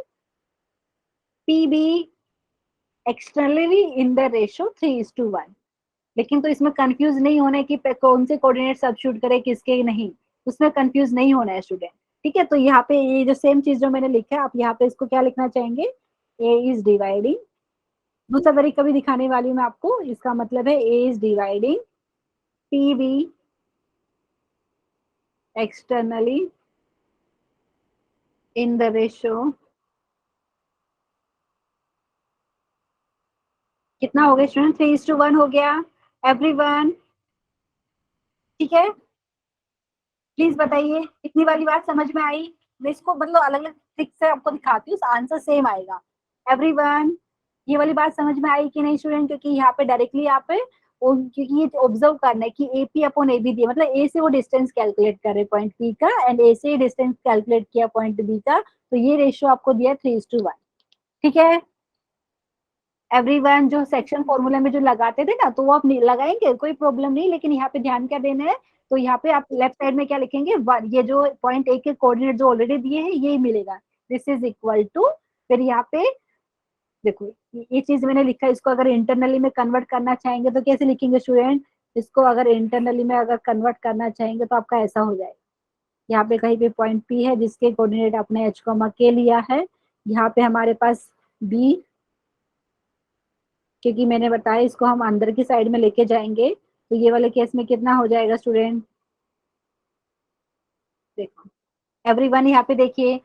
P B externally in the ratio 3:1। लेकिन तो इसमें कंफ्यूज नहीं होना है कि कौन से कोऑर्डिनेट सब्स्टिट्यूट करे किसके नहीं, उसमें कंफ्यूज नहीं होना है स्टूडेंट। ठीक है, तो यहाँ पे ये जो सेम चीज जो मैंने लिखा है, आप यहाँ पे इसको क्या लिखना चाहेंगे, ए इज डिवाइडिंग, दूसरा तरीका भी दिखाने वाली हूँ मैं आपको। इसका मतलब है A is dividing P B externally in the ratio, कितना हो गया स्टूडेंट, 3:1 हो गया एवरीवन। ठीक है, प्लीज बताइए इतनी वाली बात समझ में आई? मैं इसको मतलब अलग अलग ट्रिक से आपको दिखाती हूँ, आंसर सेम आएगा। एवरीवन ये वाली बात समझ में आई कि नहीं स्टूडेंट? क्योंकि यहाँ पे डायरेक्टली यहाँ पे क्योंकि ये ऑब्जर्व करना है कि A P upon A B दिया, मतलब ए से वो डिस्टेंस कैलकुलेट कर रहे पॉइंट पी का, एंड ए से डिस्टेंस कैलकुलेट किया पॉइंट बी का, तो ये रेशियो आपको दिया 3:1। ठीक है एवरीवन, जो सेक्शन फॉर्मूला में जो लगाते थे ना, तो वो आप लगाएंगे कोई प्रॉब्लम नहीं, लेकिन यहाँ पे ध्यान क्या देना है, तो यहाँ पे आप लेफ्ट साइड में क्या लिखेंगे, ये जो पॉइंट ए के कोऑर्डिनेट जो ऑलरेडी दिए हैं यही मिलेगा, दिस इज इक्वल टू, फिर यहाँ पे देखो ये चीज मैंने लिखा है, इसको अगर इंटरनली में कन्वर्ट करना चाहेंगे तो कैसे लिखेंगे स्टूडेंट, इसको अगर इंटरनली में अगर कन्वर्ट करना चाहेंगे तो आपका ऐसा हो जाएगा, यहाँ पे कहीं पे पॉइंट पी है जिसके कोऑर्डिनेट आपने h, के लिया है, यहाँ पे हमारे पास बी, क्योंकि मैंने बताया इसको हम अंदर की साइड में लेके जाएंगे, तो ये वाले केस में कितना हो जाएगा स्टूडेंट, देखो एवरीवन यहाँ पे देखिए,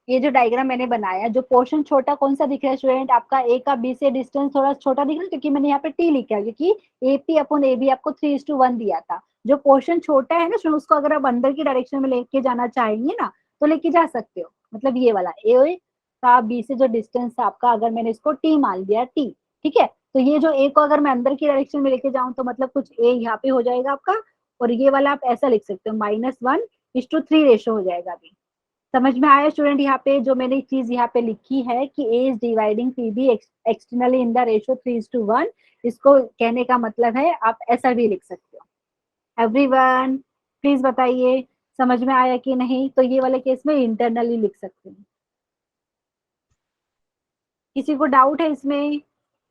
ये जो डायग्राम मैंने बनाया, जो पोर्शन छोटा कौन सा दिख रहा है स्टूडेंट, आपका ए का बी से डिस्टेंस थोड़ा छोटा दिख रहा है, क्योंकि मैंने यहाँ पे टी लिखा है, क्योंकि A P upon A B आपको 3:1 दिया था। जो पोर्शन छोटा है ना स्टूडेंट, उसको अगर आप अंदर की डायरेक्शन में लेके जाना चाहेंगे ना, तो लेके जा सकते हो, मतलब ये वाला ए का बी से जो डिस्टेंस है आपका, अगर मैंने इसको टी मान लिया टी, ठीक है, तो ये जो ए को अगर मैं अंदर की डायरेक्शन में लेके जाऊं, तो मतलब कुछ ए यहाँ पे हो जाएगा आपका, और ये वाला आप ऐसा लिख सकते हो -1:3 रेशो हो जाएगा अभी। समझ में आया स्टूडेंट? यहाँ पे जो मैंने चीज यहाँ पे लिखी है कि A is dividing P B externally in the ratio 3:1, इसको कहने का मतलब है आप ऐसा भी लिख सकते हो। एवरीवन प्लीज बताइए समझ में आया कि नहीं? तो ये वाले केस में इंटरनली लिख सकते हैं। किसी को डाउट है इसमें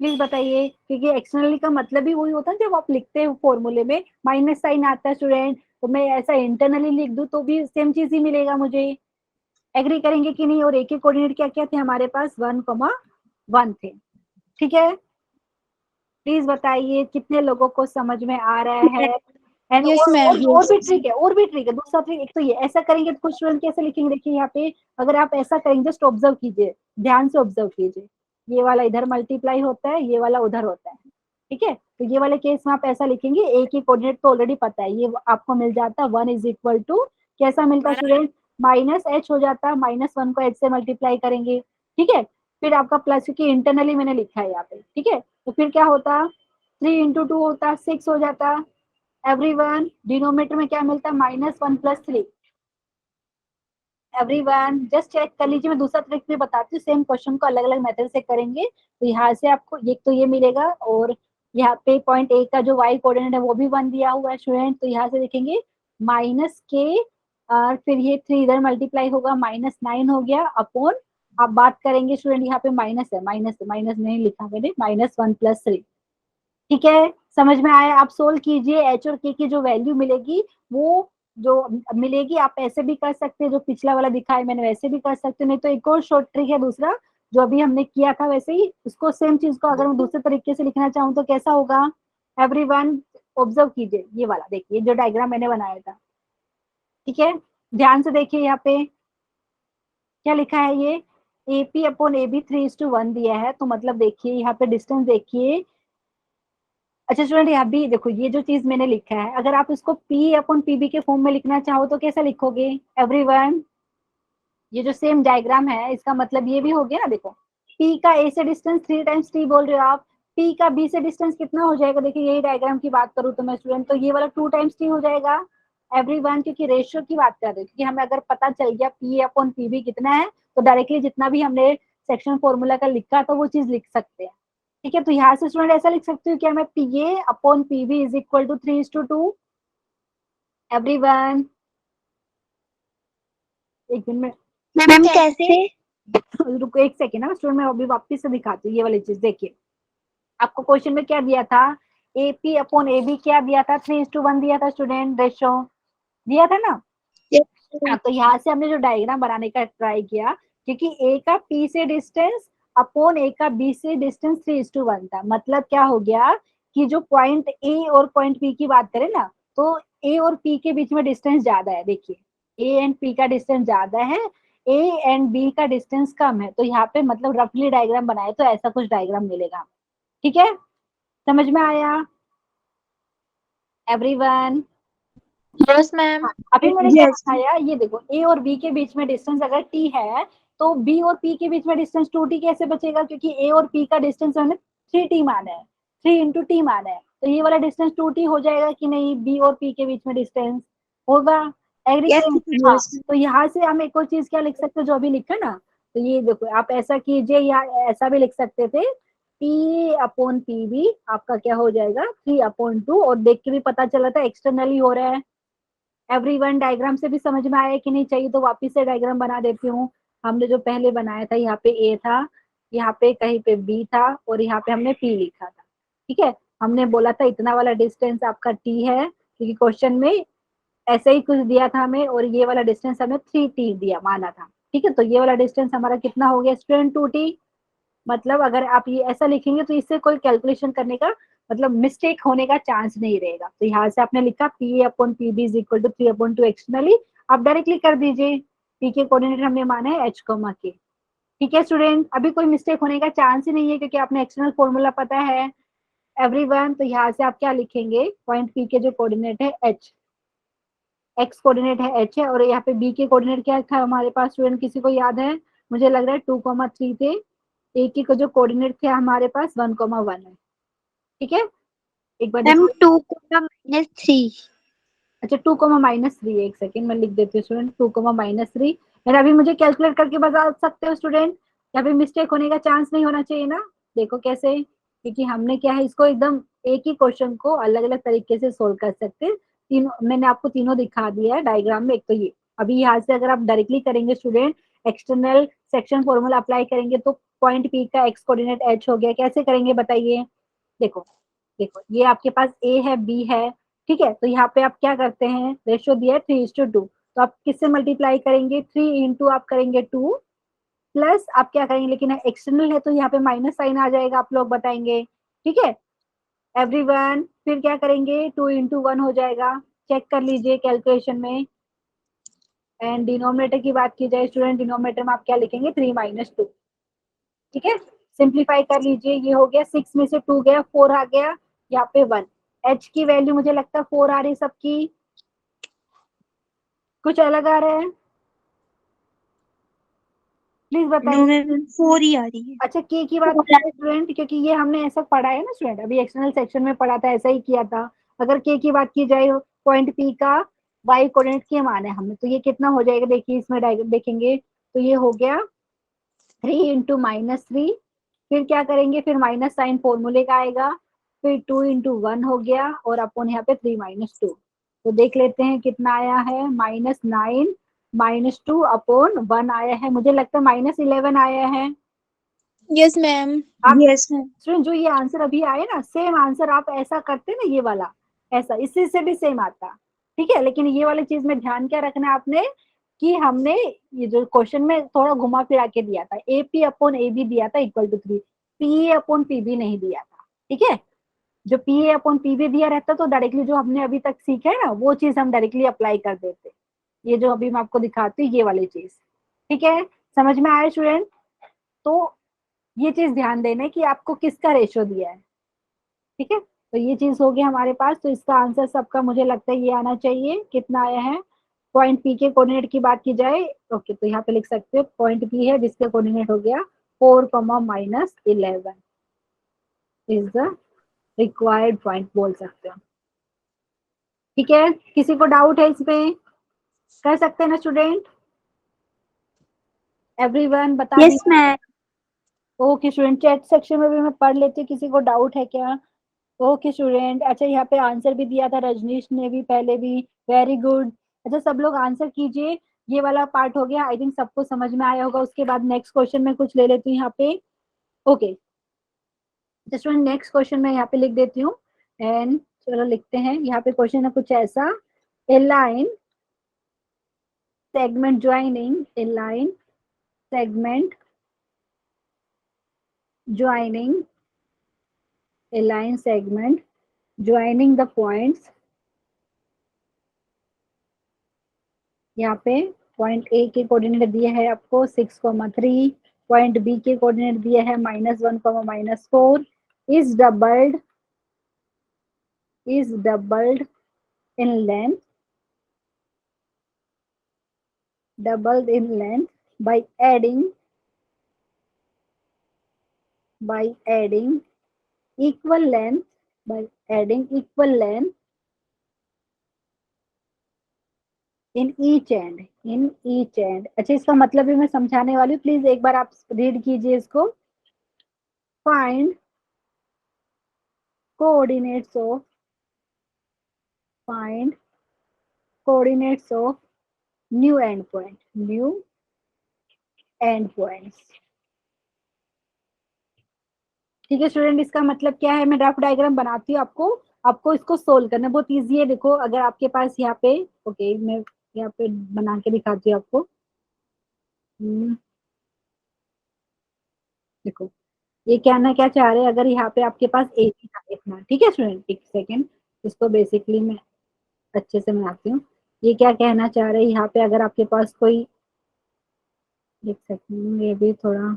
प्लीज बताइए, क्योंकि एक्सटर्नली का मतलब ही वही होता है, जब आप लिखते हैं फॉर्मूले में माइनस साइन आता है स्टूडेंट, तो मैं ऐसा इंटरनली लिख दूं तो भी सेम चीज ही मिलेगा मुझे। एग्री करेंगे कि नहीं? और एक के कोऑर्डिनेट क्या क्या थे हमारे पास, 1,1 थे। ठीक है, प्लीज बताइए कितने लोगों को समझ में आ रहा है? एंड Yes, और, ma'am. और, और भी ट्रिक है, और भी ट्रिक है, दूसरा ट्रिक। एक तो ये ऐसा करेंगे तो कुछ स्टूडेंट कैसे लिखेंगे, देखिए यहाँ पे अगर आप ऐसा करेंगे, जस्ट ऑब्जर्व कीजिए, ध्यान से ऑब्जर्व कीजिए, ये वाला इधर मल्टीप्लाई होता है, ये वाला उधर होता है, ठीक है, तो ये वाले केस में आप ऐसा लिखेंगे, ए की कोऑर्डिनेट तो ऑलरेडी पता है, ये आपको मिल जाता 1 इज इक्वल टू कैसा मिलता है स्टूडेंट, -h हो जाता है, -1 को h से मल्टीप्लाई करेंगे, ठीक है, फिर आपका प्लस, क्योंकि इंटरनली मैंने लिखा है यहाँ पे, ठीक है, तो फिर क्या होता 3 इंटू 2 होता 6 हो जाता। एवरीवन डिनोमिनेटर में क्या मिलता है -1 + 3। एवरीवन जस्ट चेक कर लीजिए, मैं दूसरा ट्रिक भी बताती हूँ, सेम क्वेश्चन को अलग अलग मेथड से करेंगे। तो यहाँ से आपको ये तो ये मिलेगा, और यहाँ पे पॉइंट ए का जो y कोऑर्डिनेट है वो भी 1 दिया हुआ है स्टूडेंट, तो यहाँ से देखेंगे -k, और फिर ये 3 इधर मल्टीप्लाई होगा, -9 हो गया अपॉन, आप बात करेंगे स्टूडेंट यहाँ पे माइनस है, माइनस नहीं लिखा मैंने, -1 + 3, ठीक है, समझ में आया। आप सोल्व कीजिए, एच और के की जो वैल्यू मिलेगी वो जो मिलेगी, आप ऐसे भी कर सकते हैं, जो पिछला वाला दिखा है मैंने वैसे भी कर सकते हैं, नहीं तो एक और शॉर्ट ट्रिक है दूसरा, जो अभी हमने किया था वैसे ही, उसको सेम चीज को अगर मैं दूसरे तरीके से लिखना चाहूँ तो कैसा होगा। एवरीवन ऑब्जर्व कीजिए, ये वाला देखिए जो डायग्राम मैंने बनाया था, ठीक है, ध्यान से देखिए यहाँ पे क्या लिखा है, ये AP अपॉन AB 3:1 दिया है, तो मतलब देखिए यहाँ पे डिस्टेंस देखिए। अच्छा स्टूडेंट यहाँ भी देखो, ये जो चीज मैंने लिखा है, अगर आप इसको P अपॉन PB के फॉर्म में लिखना चाहो तो कैसा लिखोगे। एवरीवन ये जो सेम डायग्राम है, इसका मतलब ये भी हो गया ना, देखो P का A से डिस्टेंस 3 टाइम्स T बोल रहे हो आप, P का B से डिस्टेंस कितना हो जाएगा, देखिए यही डायग्राम की बात करूँ तो मैं स्टूडेंट, तो ये वाला 2 टाइम्स T हो जाएगा। एवरीवन क्योंकि रेशियो की बात कर रहे हैं, क्योंकि हमें अगर पता चल गया P अपॉन PB कितना है, तो डायरेक्टली जितना भी हमने सेक्शन फॉर्मूला का लिखा तो वो चीज लिख सकते हैं, ठीक है। तो यहाँ से स्टूडेंट ऐसा लिख सकती हूँ क्या मैं, PA upon PB is equal to 3:2। Everyone एक दिन में मैम कैसे? रुको एक सेकेंड ना स्टूडेंट, मैं अभी वापस से दिखाती हूँ ये वाली चीज। देखिए आपको क्वेश्चन में क्या दिया था, AP अपॉन AB क्या दिया था, 3:1 दिया था स्टूडेंट, रेशो दिया था ना। हाँ, तो यहाँ से हमने जो डायग्राम बनाने का ट्राई किया, क्योंकि A का P से डिस्टेंस अपॉन A का B से डिस्टेंस 3:1 था, मतलब क्या हो गया कि जो पॉइंट A और पॉइंट P की बात करें ना, तो A और P के बीच में डिस्टेंस ज्यादा है, देखिए A एंड P का डिस्टेंस ज्यादा है, A एंड B का डिस्टेंस कम है, तो यहाँ पे मतलब रफली डायग्राम बनाए तो ऐसा कुछ डायग्राम मिलेगा, ठीक है, समझ में आया एवरीवन। Yes, ma'am. अभी मैंने क्या Yes. बताया, ये देखो A और B के बीच में डिस्टेंस अगर T है, तो B और P के बीच में डिस्टेंस 2T कैसे बचेगा, क्योंकि A और P का डिस्टेंस हमने 3T माना है, 3 इंटू T माना है, तो ये वाला डिस्टेंस 2T हो जाएगा कि नहीं, B और P के बीच में डिस्टेंस होगा, एग्री Yes. करें। हाँ, तो यहाँ से हम एक और चीज क्या लिख सकते हैं जो अभी लिखा ना, तो ये देखो आप ऐसा कीजिए, या ऐसा भी लिख सकते थे, P अपॉन PB आपका क्या हो जाएगा 3/2, और देख के भी पता चला था एक्सटर्नली हो रहा है। एवरीवन डायग्राम से भी समझ में आया कि नहीं, चाहिए तो वापिस से डायग्राम बना देती हूँ। हमने जो पहले बनाया था, यहाँ पे A था, यहाँ पे कहीं पे B था, और यहाँ पे हमने P लिखा था, ठीक है, हमने बोला था इतना वाला डिस्टेंस आपका T है, क्योंकि क्वेश्चन में ऐसे ही कुछ दिया था हमें, और ये वाला डिस्टेंस हमें 3T दिया माना था, ठीक है, तो ये वाला डिस्टेंस हमारा कितना हो गया स्टूडेंट 2T। मतलब अगर आप ये ऐसा लिखेंगे तो इससे कोई कैलकुलेशन करने का मतलब मिस्टेक होने का चांस नहीं रहेगा। तो यहाँ से आपने लिखा P upon PB is equal to 3/2 externally, आप डायरेक्टली कर दीजिए, P के कोऑर्डिनेट हमने माना है H कॉमा के, ठीक है स्टूडेंट, अभी कोई मिस्टेक होने का चांस ही नहीं है, क्योंकि आपने एक्सटर्नल फॉर्मूला पता है एवरीवन। तो यहाँ से आप क्या लिखेंगे, पॉइंट P के जो कोऑर्डिनेट है H, एक्स कोऑर्डिनेट है H है, और यहाँ पे B के कोऑर्डिनेट क्या था हमारे पास स्टूडेंट, किसी को याद है, मुझे लग रहा है 2,3 थे, A की को जो कोऑर्डिनेट थे हमारे पास 1,1 है, ठीक है, एक बार मैम देखिए। 2, -3. अच्छा 2,-3, एक सेकेंड मैं लिख देती हूँ स्टूडेंट, 2,-3, मैंने अभी मुझे कैलकुलेट करके बता सकते हो स्टूडेंट, यहाँ पे मिस्टेक होने का चांस नहीं होना चाहिए ना। देखो कैसे, क्योंकि हमने क्या है, इसको एकदम एक ही क्वेश्चन को अलग अलग तरीके से सोल्व कर सकते हैं, तीनों मैंने आपको तीनों दिखा दिया है डायग्राम में। एक तो ये अभी यहाँ से अगर आप डायरेक्टली करेंगे student, external section formula apply करेंगे, तो पॉइंट P का एक्स कोऑर्डिनेट H हो गया, कैसे करेंगे बताइए। देखो देखो ये आपके पास A है B है, ठीक है, तो यहाँ पे आप क्या करते हैं, रेशियो दिया है 3:2, तो आप किससे मल्टीप्लाई करेंगे, 3 इंटू आप करेंगे 2, प्लस आप क्या करेंगे, लेकिन एक्सटर्नल है तो यहाँ पे माइनस साइन आ जाएगा, आप लोग बताएंगे, ठीक है एवरीवन, फिर क्या करेंगे 2 इंटू 1 हो जाएगा, चेक कर लीजिए कैलकुलेशन में। एंड डिनोमिनेटर की बात की जाए स्टूडेंट, डिनोमिनेटर में आप क्या लिखेंगे 3-2, ठीक है, सिंप्लीफाई कर लीजिए, ये हो गया 6 में से 2 गया 4 आ गया, यहाँ पे 1। h की वैल्यू मुझे लगता है 4 आ रही है सबकी, कुछ अलग आ रहा है? प्लीज नो बताइए। मैम 4 ही आ रही है। अच्छा के की बात करें स्टूडेंट, क्योंकि ये हमने ऐसा पढ़ा है ना स्टूडेंट, अभी एक्सटर्नल सेक्शन में पढ़ा था, ऐसा ही किया था। अगर के की बात की जाए पॉइंट पी का वाई कोऑर्डिनेट के मान है हमने, तो ये कितना हो जाएगा देखिए, इसमें देखेंगे तो ये हो गया 3 × -3। फिर क्या करेंगे, फिर माइनस साइन फॉर्मूले का आएगा, फिर 2 × 1 हो गया, और अपन यहाँ पे 3 - 2। तो देख लेते हैं कितना आया है, -9 -2 अपॉन 1 आया है, मुझे लगता है -11 आया है। Yes ma'am. आप यस मैम। स्टूडेंट जो ये आंसर अभी आए ना, सेम आंसर आप ऐसा करते ना, ये वाला ऐसा, इससे से भी सेम आता, ठीक है। लेकिन ये वाली चीज में ध्यान क्या रखना है आपने, कि हमने ये जो क्वेश्चन में थोड़ा घुमा फिरा के दिया था, AP अपॉन AB दिया था =3, PA अपॉन PB नहीं दिया था, ठीक है। जो PA अपॉन PB दिया रहता तो डायरेक्टली जो हमने अभी तक सीखा है ना, वो चीज हम डायरेक्टली अप्लाई कर देते। ये जो अभी मैं आपको दिखाती हूँ ये वाली चीज, ठीक है, समझ में आया स्टूडेंट? तो ये चीज ध्यान देना कि आपको किसका रेशियो दिया है, ठीक है। तो ये चीज हो गया हमारे पास, तो इसका आंसर सबका मुझे लगता है ये आना चाहिए। कितना आया है, पॉइंट पी के कोऑर्डिनेट की बात की जाए, ओके, तो यहाँ पे लिख सकते हो पॉइंट पी है जिसके कोऑर्डिनेट हो गया 4, -11 इज द रिक्वायर्ड पॉइंट बोल सकते हो, ठीक है। किसी को डाउट है इसमें, कर सकते हैं ना स्टूडेंट? एवरीवन बता यस दीजिए। Ma'am. Okay student, chat section में भी मैं पढ़ लेती हूँ, किसी को डाउट है क्या? ओके स्टूडेंट, अच्छा यहाँ पे आंसर भी दिया था रजनीश ने भी पहले भी, वेरी गुड। अच्छा सब लोग आंसर कीजिए, ये वाला पार्ट हो गया, आई थिंक सबको समझ में आया होगा। उसके बाद नेक्स्ट क्वेश्चन में कुछ ले लेती हूँ यहाँ पे, ओके। स्टूडेंट नेक्स्ट क्वेश्चन मैं यहाँ पे लिख देती हूँ, एंड चलो लिखते हैं। यहाँ पे क्वेश्चन है कुछ ऐसा, a line segment joining, a line segment joining, a line segment joining the points, यहाँ पे पॉइंट ए के कोऑर्डिनेट दिए है आपको 6, 3, पॉइंट बी के कोऑर्डिनेट दिए है -1, -4, is doubled in length, doubled in length by adding equal length, by adding equal length in each end। अच्छा इसका मतलब भी मैं समझाने वाली हूँ, प्लीज एक बार आप रीड कीजिए इसको। Find coordinates of find coordinates of new endpoints। ठीक है स्टूडेंट, इसका मतलब क्या है, मैं रफ डायग्राम बनाती हूँ आपको, आपको इसको सोल्व करना बहुत इजी है। देखो अगर आपके पास यहाँ पे, ओके मैं यहाँ पे बना के दिखाती हूँ आपको। देखो ये कहना क्या चाह रहे हैं, अगर यहाँ पे आपके पास ए बी था इतना, ठीक है स्टूडेंट, एक सेकेंड, इसको बेसिकली मैं अच्छे से बनाती हूँ। ये क्या कहना चाह रहे हैं, यहाँ पे अगर आपके पास कोई, एक सेकेंड ये भी थोड़ा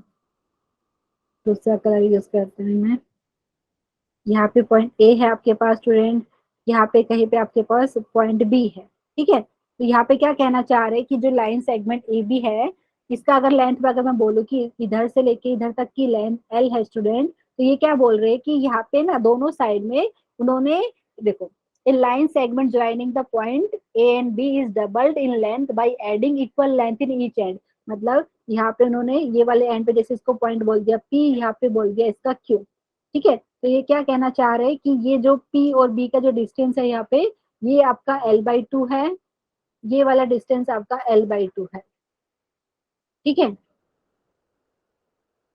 दूसरा कलर यूज करते हैं मैं। यहाँ पे पॉइंट ए है आपके पास स्टूडेंट, यहाँ पे कहीं पे आपके पास पॉइंट बी है, ठीक है। तो यहाँ पे क्या कहना चाह रहे हैं कि जो लाइन सेगमेंट ए बी है, इसका अगर लेंथ में अगर मैं बोलूँ कि इधर से लेके इधर तक की लेंथ एल है स्टूडेंट, तो ये क्या बोल रहे हैं कि यहाँ पे ना दोनों साइड में उन्होंने, देखो a line segment joining the point A and B is doubled in length by adding equal length in each end. मतलब यहाँ पे उन्होंने ये वाले एंड पे जैसे इसको पॉइंट बोल दिया पी, यहाँ पे बोल दिया इसका क्यू, ठीक है। तो ये क्या कहना चाह रहे हैं कि ये जो P और B का जो डिस्टेंस है यहाँ पे, ये आपका L/2 है, ये वाला डिस्टेंस आपका L/2 है, ठीक है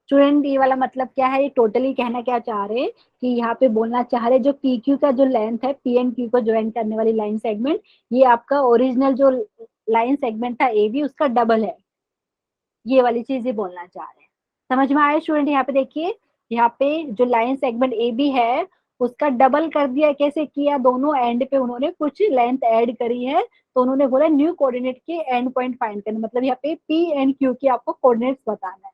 स्टूडेंट। ये वाला मतलब क्या है, ये टोटली कहना क्या चाह रहे हैं कि यहाँ पे बोलना चाह रहे जो PQ का जो लेंथ है, P एंड Q को ज्वाइन करने वाली लाइन सेगमेंट, ये आपका ओरिजिनल जो लाइन सेगमेंट था AB उसका डबल है, ये वाली चीज ये बोलना चाह रहे हैं। समझ में आया स्टूडेंट? यहाँ पे देखिए, यहाँ पे जो लाइन सेगमेंट ए बी है उसका डबल कर दिया, कैसे किया, दोनों एंड पे उन्होंने कुछ लेंथ ऐड करी है, तो उन्होंने बोला न्यू कोऑर्डिनेट के एंड पॉइंट फाइंड करना, मतलब यहाँ पे पी एंड क्यू की आपको कोऑर्डिनेट्स बताना है।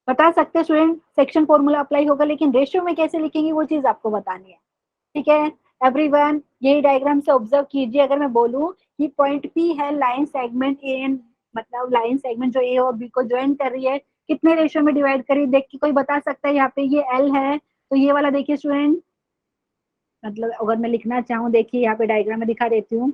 बता सकते हैं स्टूडेंट, सेक्शन फॉर्मूला अप्लाई होगा, लेकिन रेशियो में कैसे लिखेंगे वो चीज आपको बतानी है। ठीक है एवरीवन, यही डायग्राम से ऑब्जर्व कीजिए। अगर मैं बोलूं कि पॉइंट पी है लाइन सेगमेंट ए एंड, मतलब लाइन सेगमेंट जो ए और बी को ज्वाइन कर रही है, कितने रेशियो में डिवाइड करी, देख के कोई बता सकता है? यहाँ पे ये एल है, तो ये वाला देखिए स्टूडेंट, मतलब अगर मैं लिखना चाहूँ, देखिए यहाँ पे डायग्राम में दिखा देती हूँ।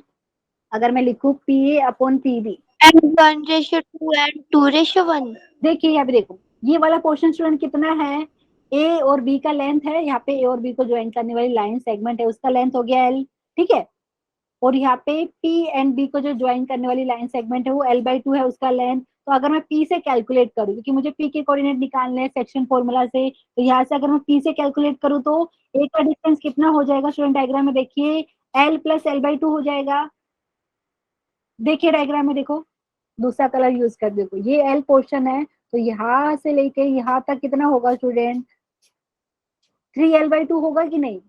अगर मैं लिखूं P A upon P B, And 1:2 and 2:1. देखिए यहाँ पे देखो, ये वाला पोर्शन स्टूडेंट कितना है, ए और बी का लेंथ है, यहाँ पे ए और बी को ज्वाइन करने वाली लाइन सेगमेंट है, उसका लेंथ हो गया एल, ठीक है। और यहाँ पे पी एंड बी को जो ज्वाइन करने वाली लाइन सेगमेंट है वो L/2 है, उसका लेंथ। तो अगर मैं पी से कैलकुलेट करूँ, क्योंकि मुझे पी के कोऑर्डिनेट निकालने हैं सेक्शन फॉर्मूला से, तो यहाँ से अगर मैं पी से कैलकुलेट करूँ तो ए का डिस्टेंस कितना हो जाएगा स्टूडेंट, डायग्राम में देखिए एल प्लस L/2 हो जाएगा। देखिए डायग्राम में देखो, दूसरा कलर यूज कर देखो, ये एल पोर्शन है, तो यहाँ से लेके यहाँ तक कितना होगा स्टूडेंट, 3L/2 होगा कि नहीं?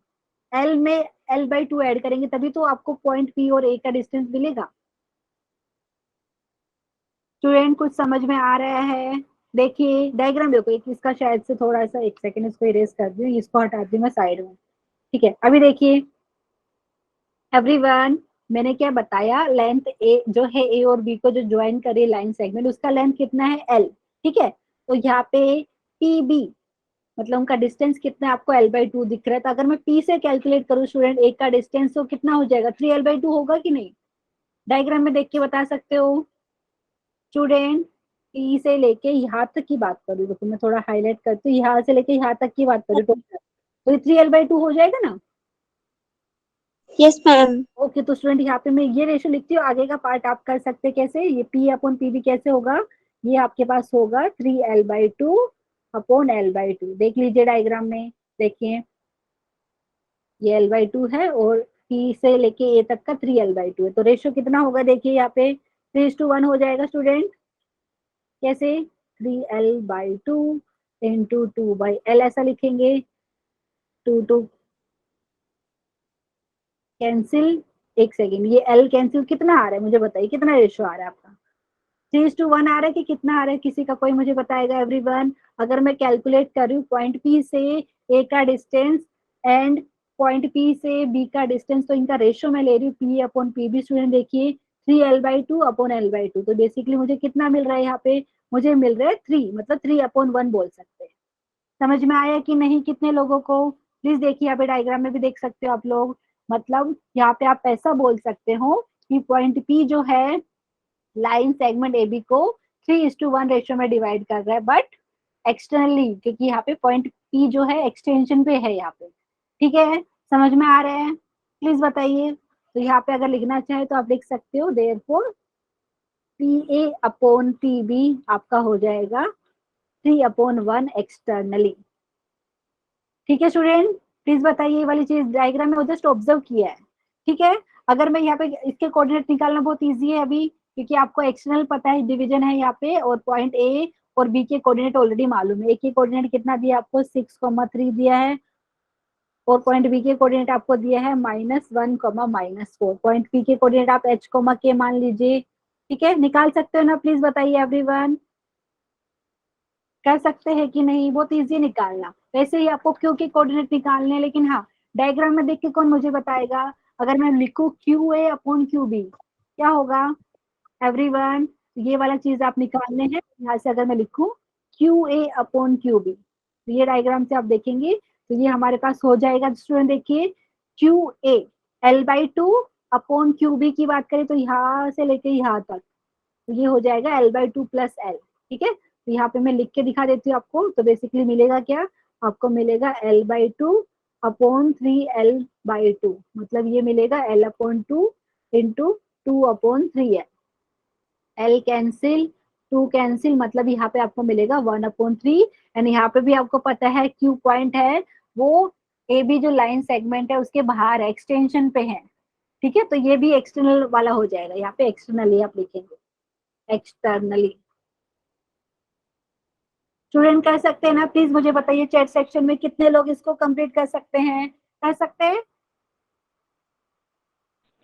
एल में L/2 ऐड करेंगे तभी तो आपको पॉइंट पी और ए का डिस्टेंस मिलेगा। स्टूडेंट कुछ समझ में आ रहा है? देखिए डायग्राम देखो, एक इसका शायद से थोड़ा सा, एक सेकंड इसको इरेज कर दूं, इसको हटा दूं मैं साइड में, ठीक है। अभी देखिए एवरीवन, मैंने क्या बताया, लेंथ ए जो है, ए और बी को जो ज्वाइन करे लाइन सेगमेंट, उसका लेंथ कितना है एल, ठीक है। तो यहाँ पे पी बी मतलब उनका डिस्टेंस कितना है आपको L/2 दिख रहा है, तो अगर मैं पी से कैलकुलेट करूँ स्टूडेंट एक का डिस्टेंस, तो कितना हो जाएगा, 3L/2 होगा कि नहीं? डायग्राम में देख के बता सकते हो स्टूडेंट। पी से लेके यहाँ तक की बात करूँ, देखो मैं थोड़ा हाईलाइट करती हूँ, यहाँ से लेके यहाँ तक की बात करूँ तो ये 3L/2 हो जाएगा ना? Yes, ma'am. ओके, तो स्टूडेंट यहाँ पे मैं ये रेशो लिखती हूँ, आगे का पार्ट आप कर सकते हैं कैसे, ये पी अपॉन पी बी कैसे होगा, ये आपके पास होगा 3L/2 अपॉन L/2। देख लीजिए डायग्राम में, देखिए ये L/2 है और पी से लेके ए तक का 3L/2 है, तो रेशियो कितना होगा, देखिए यहाँ पे 3:1 हो जाएगा स्टूडेंट। कैसे, 3L/2 इंटू 2/L ऐसा लिखेंगे, 2 कैंसिल, एक सेकेंड, ये L कैंसिल कितना आ रहा है मुझे बताइए, कितना रेशियो आ रहा है आपका, 3:1 आ रहा है कि कितना आ रहा है, किसी का कोई मुझे बताएगा एवरीवन? अगर मैं कैलकुलेट कर रही हूँ पॉइंट पी से ए का डिस्टेंस एंड पॉइंट पी से बी का डिस्टेंस, तो इनका रेशियो मैं ले रही हूँ P upon P B. Student देखिए 3L/2 अपॉन L/2, तो बेसिकली मुझे कितना मिल रहा है यहाँ पे, मुझे मिल रहा है 3, मतलब 3/1 बोल सकते हैं। समझ में आया कि नहीं कितने लोगों को? प्लीज देखिए यहाँ पे डायग्राम में भी देख सकते हो आप लोग, मतलब यहाँ पे आप ऐसा बोल सकते हो कि पॉइंट पी जो है लाइन सेगमेंट ए बी को 3:1 रेशियो में डिवाइड कर रहा है, बट एक्सटर्नली, क्योंकि यहाँ पे पॉइंट पी जो है एक्सटेंशन पे है यहाँ पे, ठीक है। समझ में आ रहा है? प्लीज बताइए। तो यहाँ पे अगर लिखना चाहे तो आप लिख सकते हो, therefore P A upon P B आपका हो जाएगा 3/1 एक्सटर्नली। ठीक है स्टूडेंट, प्लीज बताइए, ये वाली चीज डायग्राम में जस्ट ऑब्जर्व किया है, ठीक है। अगर मैं यहाँ पे इसके कोऑर्डिनेट निकालना बहुत इजी है अभी, क्योंकि आपको एक्सटर्नल पता है, डिवीजन है यहाँ पे, और पॉइंट ए और बी के कोऑर्डिनेट ऑलरेडी मालूम है। एक ही कोऑर्डिनेट कितना दिया आपको, 6,3 दिया है, और पॉइंट बी के कोऑर्डिनेट आपको दिया है -1, -4। पॉइंट पी के कोऑर्डिनेट आप h, के मान लीजिए, ठीक है। निकाल सकते हो ना, प्लीज बताइए एवरीवन, कर सकते हैं कि नहीं? बहुत इजी निकालना, वैसे ही आपको क्यू के कोऑर्डिनेट निकालने हैं, लेकिन हाँ डायग्राम में देख के कौन मुझे बताएगा? अगर मैं लिखूं Q A upon Q B, क्या होगा एवरीवन? ये वाला चीज आप निकालने हैं, यहाँ से अगर मैं लिखूं Q A upon Q B, तो ये डायग्राम से आप देखेंगे तो ये हमारे पास हो जाएगा स्टूडेंट। देखिए Q A L/2 upon Q B की बात करें तो यहाँ से लेके यहाँ तक, तो ये हो जाएगा L/2 प्लस L, ठीक है। तो यहाँ पे मैं लिख के दिखा देती हूँ आपको, तो बेसिकली मिलेगा क्या आपको, मिलेगा L/2 अपॉन 3L/2, मतलब ये मिलेगा L/2 into 2/3L। L cancel, 2 cancel, मतलब यहाँ पे आपको मिलेगा 1/3। एंड यहाँ पे भी आपको पता है Q पॉइंट है वो ए बी जो लाइन सेगमेंट है उसके बाहर है, एक्सटेंशन पे है, ठीक है। तो ये भी एक्सटर्नल वाला हो जाएगा, यहाँ पे एक्सटर्नली आप लिखेंगे, एक्सटर्नली। स्टूडेंट कर सकते हैं ना? प्लीज मुझे बताइए चैट सेक्शन में कितने लोग इसको कंप्लीट कर सकते हैं, कर सकते हैं?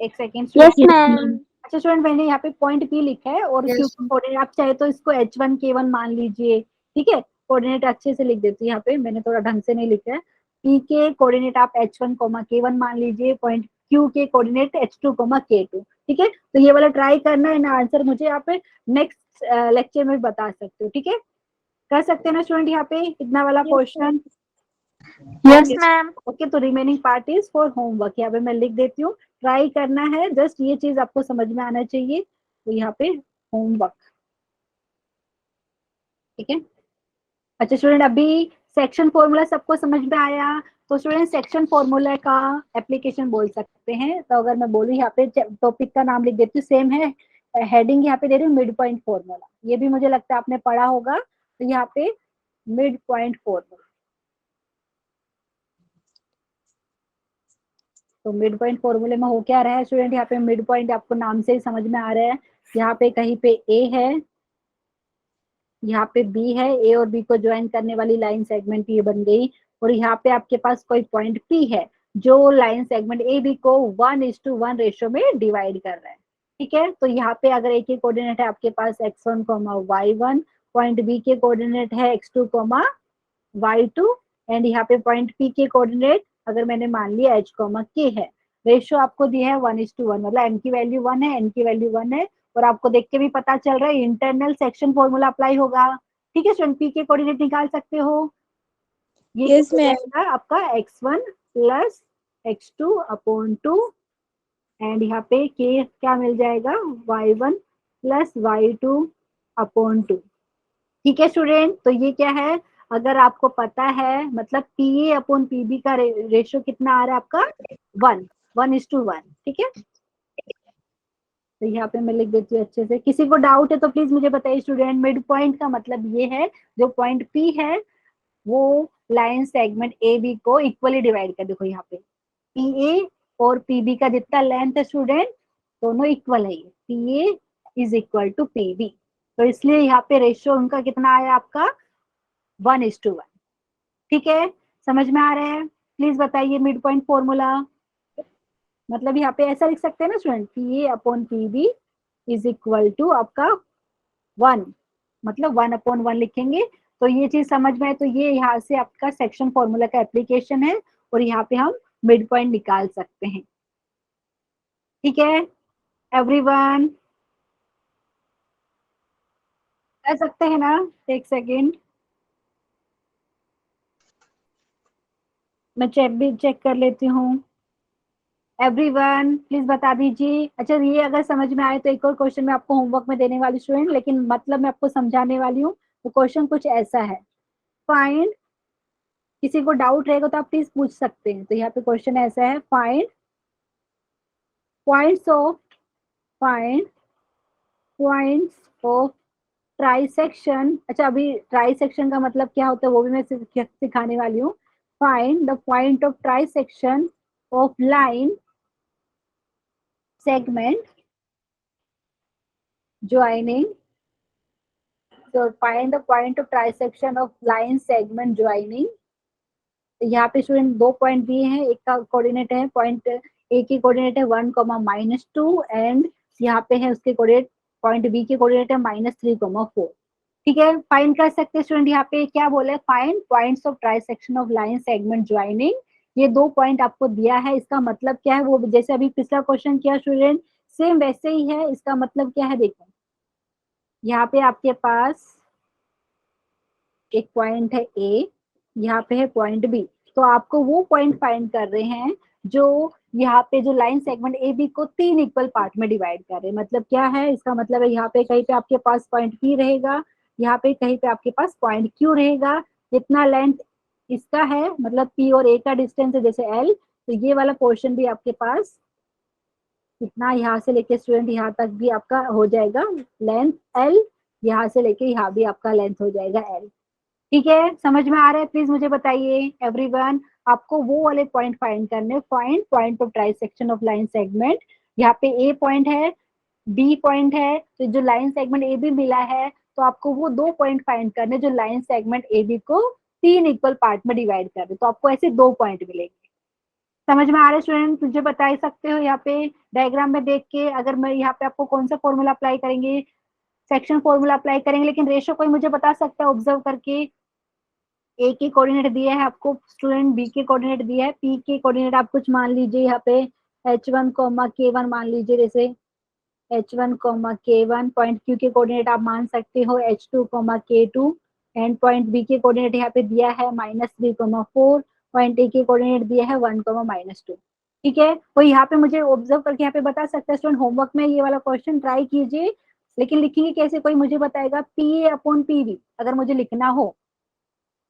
एक सेकेंड Yes, स्टूडेंट। ma'am. अच्छा स्टूडेंट, मैंने यहाँ पे पॉइंट पी लिखा है और क्यू Yes. का कोऑर्डिनेट आप चाहे तो इसको H1 K1 मान लीजिए, ठीक है। कोऑर्डिनेट अच्छे से लिख देती हूँ, यहाँ पे मैंने थोड़ा ढंग से नहीं लिखा है, P के कोऑर्डिनेट आप H1, K1 मान लीजिए, पॉइंट Q के कोऑर्डिनेट H2, K2। ठीक है, तो ये वाला ट्राई करना है ना, आंसर मुझे यहाँ पे नेक्स्ट लेक्चर में बता सकते हो। ठीक है, कर सकते हैं ना स्टूडेंट यहाँ पे इतना वाला क्वेश्चन? Yes, ma'am. ओके, तो remaining part is for homework. यहाँ पे मैं लिख देती हूँ, ट्राई करना है, जस्ट ये चीज आपको समझ में आना चाहिए। तो यहाँ पे होमवर्क, ठीक है। अच्छा स्टूडेंट, अभी सेक्शन फॉर्मूला सबको समझ में आया? तो स्टूडेंट सेक्शन फॉर्मूला का एप्लीकेशन बोल सकते हैं। तो अगर मैं बोलूँ यहाँ पे टॉपिक का नाम लिख देती हूँ, सेम है, हेडिंग यहाँ पे दे रही हूँ मिड पॉइंट फॉर्मूला। ये भी मुझे लगता है आपने पढ़ा होगा। तो यहाँ पे मिड पॉइंट फॉर्मूला, तो मिड पॉइंट फॉर्मूले में हो क्या रहा है स्टूडेंट, यहाँ पे मिड पॉइंट आपको नाम से ही समझ में आ रहा है। यहाँ पे कहीं पे ए है, यहाँ पे बी है, ए और बी को ज्वाइन करने वाली लाइन सेगमेंट ये बन गई। और यहाँ पे आपके पास कोई पॉइंट पी है जो लाइन सेगमेंट ए बी को 1:1 रेशो में डिवाइड कर रहा है। ठीक है, तो यहाँ पे अगर ए के कोऑर्डिनेट है आपके पास x1, y1, पॉइंट बी के कोऑर्डिनेट है x2, y2, एंड यहाँ पे पॉइंट पी के कोऑर्डिनेट अगर मैंने मान लिया h, k है। रेशियो आपको दिया है 1:1, मतलब m की वैल्यू 1 है, n की वैल्यू 1 है। और आपको देख के भी पता चल रहा है इंटरनल सेक्शन फॉर्मूला अप्लाई होगा। ठीक है स्टूडेंट, पी के कोऑर्डिनेट निकाल सकते हो। ये Yes, हो ma'am. जाएगा आपका x1 plus x2 upon 2, and यहाँ पे k क्या मिल जाएगा, y1 प्लस y2 अपॉन 2। ठीक है स्टूडेंट, तो ये क्या है, अगर आपको पता है, मतलब P A upon P B का रेशियो कितना आ रहा है आपका, 1:1। ठीक है, तो यहाँ पे मैं लिख देती हूँ अच्छे से। किसी को डाउट है तो प्लीज मुझे बताइए स्टूडेंट। मिड पॉइंट का मतलब ये है, जो पॉइंट पी है वो लाइन सेगमेंट ए बी को इक्वली डिवाइड कर। देखो यहाँ पे पी ए और पी बी का जितना लेंथ है स्टूडेंट, दोनों इक्वल है। P A is equal to P B, तो इसलिए यहाँ पे रेशियो उनका कितना आया आपका, 1:1। ठीक है, समझ में आ रहा है? प्लीज बताइए मिड पॉइंट फॉर्मूला। मतलब यहाँ पे ऐसा लिख सकते हैं ना student, P A upon P B is equal to आपका 1, मतलब 1/1 लिखेंगे। तो ये चीज समझ में आए, तो ये यहाँ से आपका सेक्शन फॉर्मूला का एप्लीकेशन है, और यहाँ पे हम मिड पॉइंट निकाल सकते हैं। ठीक है एवरीवन, कर सकते हैं ना? एक सेकेंड, मैं चेक कर लेती हूँ। एवरीवन प्लीज बता दीजिए। अच्छा, ये अगर समझ में आए तो एक और क्वेश्चन मैं आपको होमवर्क में देने वाली स्टूडेंट, लेकिन मतलब मैं आपको समझाने वाली हूँ। तो क्वेश्चन कुछ ऐसा है, फाइंड, किसी को डाउट रहेगा तो आप प्लीज पूछ सकते हैं। तो यहाँ पे क्वेश्चन ऐसा है, find points of find points of trisection. अच्छा, अभी ट्राइसेक्शन का मतलब क्या होता है वो भी मैं सिखाने वाली हूँ। Find the point of trisection of line segment joining. So find the point of trisection of line segment joining। तो यहाँ पे स्टूडेंट दो पॉइंट दिए हैं, एक का कोऑर्डिनेट है पॉइंट ए की कोऑर्डिनेट है 1, एंड यहाँ पे है उसके कोऑर्डिनेट, पॉइंट बी के कोऑर्डिनेट है -3, 4। ठीक है, फाइंड कर सकते हैं स्टूडेंट। यहाँ पे क्या बोले, find points of trisection of line segment joining. ये दो पॉइंट आपको दिया है, इसका मतलब क्या है, वो जैसे अभी पिछला क्वेश्चन किया स्टूडेंट, सेम वैसे ही है। इसका मतलब क्या है, देखो यहाँ पे आपके पास एक पॉइंट है ए, यहाँ पे है पॉइंट बी। तो आपको वो पॉइंट फाइंड कर रहे हैं जो यहाँ पे जो लाइन सेगमेंट ए बी को 3 इक्वल पार्ट में डिवाइड कर रहे हैं। मतलब क्या है, इसका मतलब है यहाँ पे कहीं पे आपके पास पॉइंट पी रहेगा, यहाँ पे कहीं पे आपके पास पॉइंट क्यू रहेगा। जितना लेंथ इसका है, मतलब पी और ए का डिस्टेंस है जैसे एल, तो ये वाला पोर्शन भी आपके पास इतना, यहाँ से लेके स्टूडेंट यहाँ तक भी आपका हो जाएगा लेंथ एल, यहाँ से लेके यहाँ भी आपका लेंथ हो जाएगा एल। ठीक है, समझ में आ रहा है? प्लीज मुझे बताइए एवरीवन, आपको वो वाले पॉइंट फाइंड करने। Find point of trisection of line segment. यहाँ पे ए पॉइंट है, बी पॉइंट है, तो जो लाइन सेगमेंट ए बी मिला है, तो आपको वो दो पॉइंट फाइंड करने जो लाइन सेगमेंट ए बी को 3 इक्वल पार्ट में डिवाइड कर दे। तो आपको ऐसे दो पॉइंट मिलेंगे। समझ में आ रहा है स्टूडेंट? मुझे बता सकते हो यहाँ पे डायग्राम में देख के, अगर मैं यहाँ पे आपको कौन सा फॉर्मूला अप्लाई करेंगे, सेक्शन फॉर्मूला अप्लाई करेंगे, लेकिन रेशो कोई मुझे बता सकता है ऑब्जर्व करके, ए के कोऑर्डिनेट दिया है आपको स्टूडेंट, बी के कोऑर्डिनेट दिया है, पी के कोऑर्डिनेट आप कुछ मान लीजिए यहाँ पे h1 k1 मान लीजिए, जैसे h1 k1, पॉइंट क्यू के कोऑर्डिनेट आप मान सकते हो h2 k2, and point B के कोऑर्डिनेट यहाँ पे दिया है -3, 4, पॉइंट ए के कोऑर्डिनेट दिया है 1, -2। ठीक है, तो यहाँ पे मुझे ऑब्जर्व करके यहाँ पे बता सकता है स्टूडेंट, होमवर्क में ये वाला क्वेश्चन ट्राई कीजिए, लेकिन लिखेंगे कैसे, कोई मुझे बताएगा PA/PB अगर मुझे लिखना हो,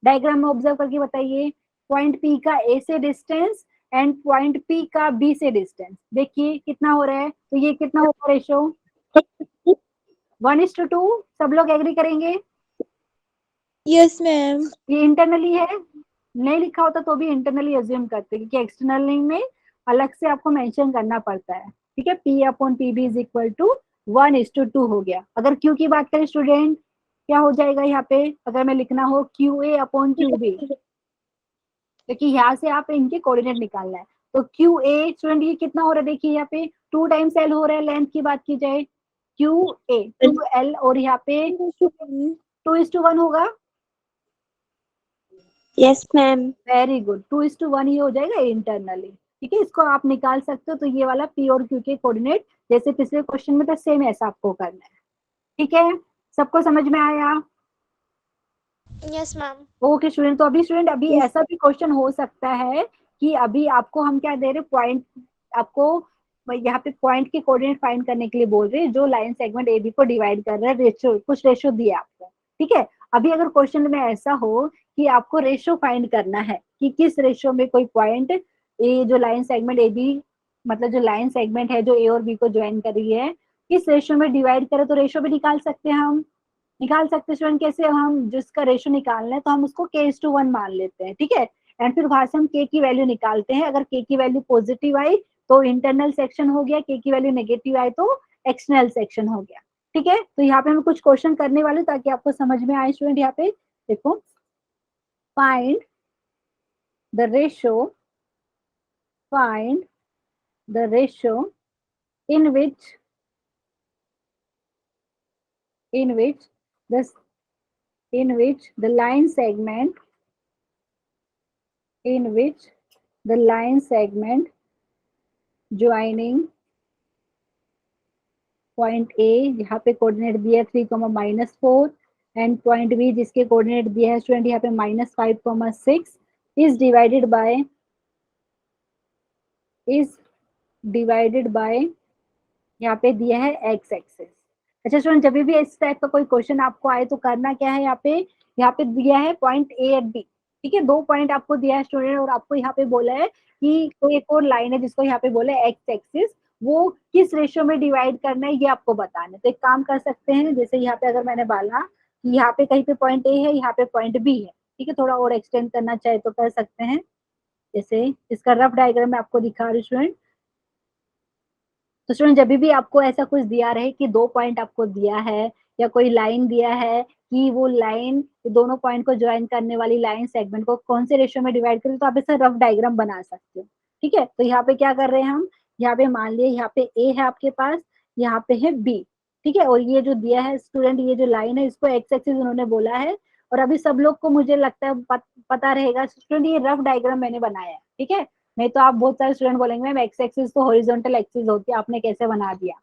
डायग्राम में ऑब्जर्व करके बताइए, पॉइंट पी का ए से डिस्टेंस एंड पॉइंट पी का बी से डिस्टेंस, देखिए कितना हो रहा है, तो ये कितना होगा रेशो 1:2, सब लोग एग्री करेंगे? Yes ma'am. ये इंटरनली है, नहीं लिखा होता तो भी इंटरनली अज्यूम करते हैं, क्योंकि एक्सटर्नली में अलग से आपको मेंशन करना पड़ता है। ठीक है, P/PB इज इक्वल टू 1:2 हो गया। अगर Q की बात करें स्टूडेंट, क्या हो जाएगा यहाँ पे, अगर मैं लिखना हो QA/QB, क्योंकि यहाँ से आप इनके कोऑर्डिनेट निकालना है, तो QA स्टूडेंट ये कितना हो रहा है, देखिए यहाँ पे 2 टाइम्स L हो रहा है, लेंथ की बात की जाए QA 2L, और यहाँ पे 2:1 होगा। Yes ma'am. वेरी गुड, 2:1 ये हो जाएगा इंटरनली। ठीक है, इसको आप निकाल सकते हो, तो ये वाला P और Q के कोऑर्डिनेट जैसे पिछले क्वेश्चन में था सेम ऐसा आपको करना है। ठीक है, सबको समझ में आया? Yes ma'am. ओके स्टूडेंट, तो अभी स्टूडेंट अभी ऐसा भी क्वेश्चन हो सकता है कि अभी आपको हम क्या दे रहे, पॉइंट, आपको यहाँ पे पॉइंट के कोऑर्डिनेट फाइंड करने के लिए बोल रहे हैं जो लाइन सेगमेंट ए बी को डिवाइड कर रहा है, रेशियो, कुछ रेशियो दिया आपको। ठीक है, अभी अगर क्वेश्चन में ऐसा हो कि आपको रेशियो फाइंड करना है कि किस रेशियो में कोई पॉइंट ए, जो लाइन सेगमेंट ए बी, मतलब जो लाइन सेगमेंट है जो ए और बी को ज्वाइन कर रही है, किस रेशियो में डिवाइड करे, तो रेशियो भी निकाल सकते हैं हम। निकाल सकते हैं स्टूडेंट, कैसे, हम जिसका रेशियो निकालना है तो हम उसको k:1 मान लेते हैं। ठीक है, एंड फिर वहां से हम k की वैल्यू निकालते हैं, अगर k की वैल्यू पॉजिटिव आई तो इंटरनल सेक्शन हो गया, k की वैल्यू नेगेटिव आई तो एक्सटर्नल सेक्शन हो गया। ठीक है, तो यहाँ पे हम कुछ क्वेश्चन करने वाले ताकि आपको समझ में आए स्टूडेंट। यहाँ पे देखो, find the ratio, find the ratio in which the in which the line segment joining point A, यहाँ पे कोऑर्डिनेट दिया है 3, -4, एंड पॉइंट बी जिसके कोऑर्डिनेट दिया है स्टूडेंट यहाँ पे -5, 6, इज डिवाइडेड बाय यहाँ पे दिया है एक्स एक्सिस। अच्छा स्टूडेंट, जब भी इस टाइप का कोई क्वेश्चन आपको आए तो करना क्या है, यहाँ पे दिया है पॉइंट ए एंड बी। ठीक है, 2 पॉइंट आपको दिया है स्टूडेंट, और आपको यहाँ पे बोला है कि कोई एक और लाइन है जिसको यहाँ पे बोला है एक्स एक्सिस, वो किस रेशियो में डिवाइड करना है ये आपको बताना है। तो एक काम कर सकते हैं, जैसे यहाँ पे अगर मैंने बोला कि यहाँ पे कहीं पे पॉइंट ए है, यहाँ पे पॉइंट बी है, ठीक है, थोड़ा और एक्सटेंड करना चाहे तो कर सकते हैं। जैसे इसका रफ डायग्राम मैं आपको दिखा रही हूँ स्टूडेंट। तो स्टूडेंट जब भी आपको ऐसा कुछ दिया रहे कि 2 पॉइंट आपको दिया है या कोई लाइन दिया है कि वो लाइन दोनों पॉइंट को ज्वाइन करने वाली लाइन सेगमेंट को कौन से रेशियो में डिवाइड करें, तो आप इसका रफ डायग्राम बना सकते हो। ठीक है, तो यहाँ पे क्या कर रहे हैं हम, यहाँ पे मान लिए यहाँ पे ए है आपके पास, यहाँ पे है बी। ठीक है, और ये जो दिया है स्टूडेंट, ये जो लाइन है इसको एक्स एक्सिस उन्होंने बोला है, और अभी सब लोग को मुझे लगता है पता रहेगा स्टूडेंट, ये रफ डायग्राम मैंने बनाया है। ठीक है, नहीं तो आप बहुत सारे स्टूडेंट बोलेंगे मैम एक्स एक्सिस तो हॉरिजॉन्टल एक्सिस होती है, आपने कैसे बना दिया।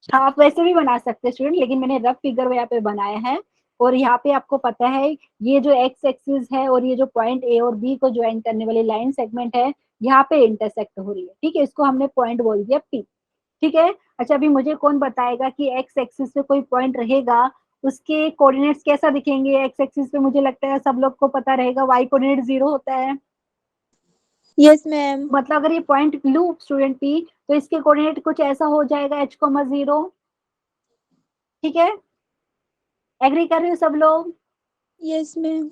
हाँ, आप वैसे भी बना सकते हैं स्टूडेंट, लेकिन मैंने रफ फिगर यहाँ पे बनाया है, और यहाँ पे आपको पता है ये जो एक्स एक्सिस है और ये जो पॉइंट ए और बी को ज्वाइन करने वाली लाइन सेगमेंट है यहाँ पे इंटरसेक्ट हो रही है। ठीक है, इसको हमने पॉइंट बोल दिया पी। ठीक है, अच्छा अभी मुझे कौन बताएगा कि एक्स एक्सिस पे कोई पॉइंट रहेगा, उसके कोऑर्डिनेट्स कैसा दिखेंगे। एक्स एक्सिस पे मुझे लगता है सब लोग को पता रहेगा वाई कोऑर्डिनेट 0 होता है। Yes ma'am. मतलब अगर ये पॉइंट लू स्टूडेंट पी, तो इसके कोऑर्डिनेट कुछ ऐसा हो जाएगा h,0। ठीक है, एग्री कर रहे हो सब लोग? Yes ma'am.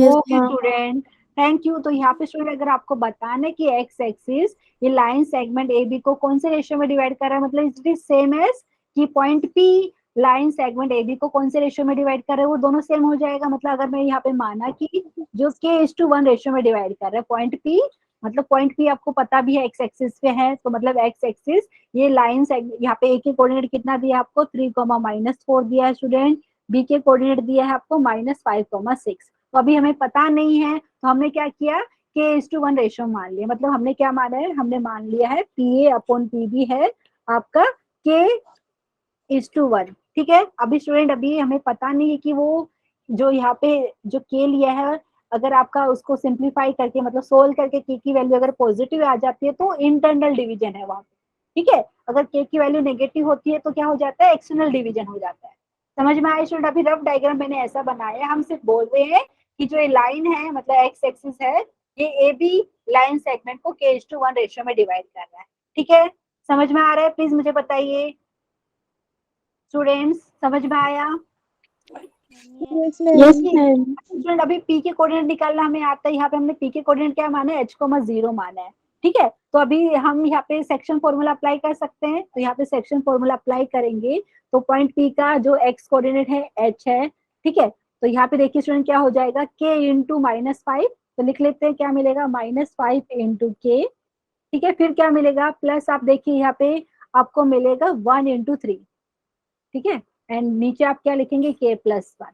Okay student, thank you. तो यहाँ पे स्टूडेंट अगर आपको बताना है कि एक्स एक्सिस ये लाइन सेगमेंट ए बी को कौन से रेशियो में डिवाइड कर रहा है, मतलब इट इज सेम एज कि point P line segment A B को कौन से रेशियो में डिवाइड कर रहे हैं, वो दोनों सेम हो जाएगा। मतलब अगर मैं यहाँ पे माना कि जो k:1 रेशियो में डिवाइड कर रहा है पॉइंट पी, मतलब पॉइंट पी आपको पता भी है एक्स एक्सिस पे है, तो मतलब एक्स एक्सिस ये लाइन यहाँ पे ए के कोऑर्डिनेट कितना दिया आपको 3, -4 दिया है स्टूडेंट, बी के कोऑर्डिनेट दिया है आपको -5, 6। तो अभी हमें पता नहीं है, तो हमने क्या किया, k:1 रेशियो मान लिया। मतलब हमने क्या माना है, हमने मान लिया है PA/PB है आपका k:1। ठीक है, अभी स्टूडेंट अभी हमें पता नहीं है कि वो जो यहाँ पे जो k लिया है, अगर आपका उसको सिंप्लीफाई करके मतलब सोल्व करके k की वैल्यू अगर पॉजिटिव आ जाती है तो इंटरनल डिवीजन है वहां पे। ठीक है, अगर k की वैल्यू नेगेटिव होती है तो क्या हो जाता है, एक्सटर्नल डिवीजन हो जाता है। समझ में आया स्टूडेंट? अभी रफ डायग्राम मैंने ऐसा बनाया, हम सिर्फ बोल रहे हैं कि जो ये लाइन है मतलब एक्स एक्सिस है, ये ए बी लाइन सेगमेंट को k:1 रेशियो में डिवाइड कर रहा है। ठीक है, समझ में आ रहा है? प्लीज मुझे बताइए स्टूडेंट्स, समझ में आया? Yes, ma'am. स्टूडेंट अभी पी के कोऑर्डिनेट निकालना हमें आता है। यहाँ पे हमने पी के कोऑर्डिनेट क्या माना है, h,0 माना है। ठीक है, तो अभी हम यहाँ पे सेक्शन फॉर्मूला अप्लाई कर सकते हैं। तो यहाँ पे सेक्शन फॉर्मूला अप्लाई करेंगे तो पॉइंट पी का जो x कोऑर्डिनेट है h है। ठीक है, तो यहाँ पे देखिए स्टूडेंट क्या हो जाएगा, k इंटू -5। तो लिख लेते हैं क्या मिलेगा, -5 इंटू k। ठीक है, फिर क्या मिलेगा, प्लस आप देखिए यहाँ पे आपको मिलेगा 1 इंटू 3। ठीक है, एंड नीचे आप क्या लिखेंगे, k+1।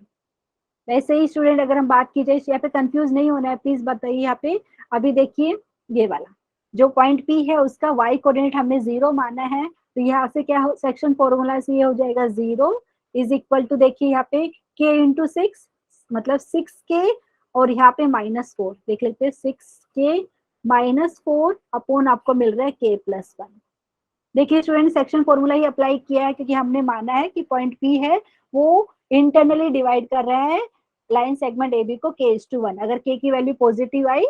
वैसे ही स्टूडेंट अगर हम बात की जाए, यहाँ पे कंफ्यूज नहीं होना है प्लीज बताइए। यहाँ पे अभी देखिए ये वाला जो पॉइंट पी है उसका y कोऑर्डिनेट हमने 0 माना है, तो यहाँ से क्या हो, सेक्शन फॉर्मूला से ये हो जाएगा 0 इज इक्वल टू, देखिए यहाँ पे k इंटू 6 मतलब 6k और यहाँ पे -4 देख लेते हैं, 6k -4 अपॉन आपको मिल रहा है k+1। देखिए स्टूडेंट सेक्शन फॉर्मूला ही अप्लाई किया है क्योंकि हमने माना है कि पॉइंट पी है वो इंटरनली डिवाइड कर रहा है लाइन सेगमेंट ए बी को k:1। अगर k की वैल्यू पॉजिटिव आई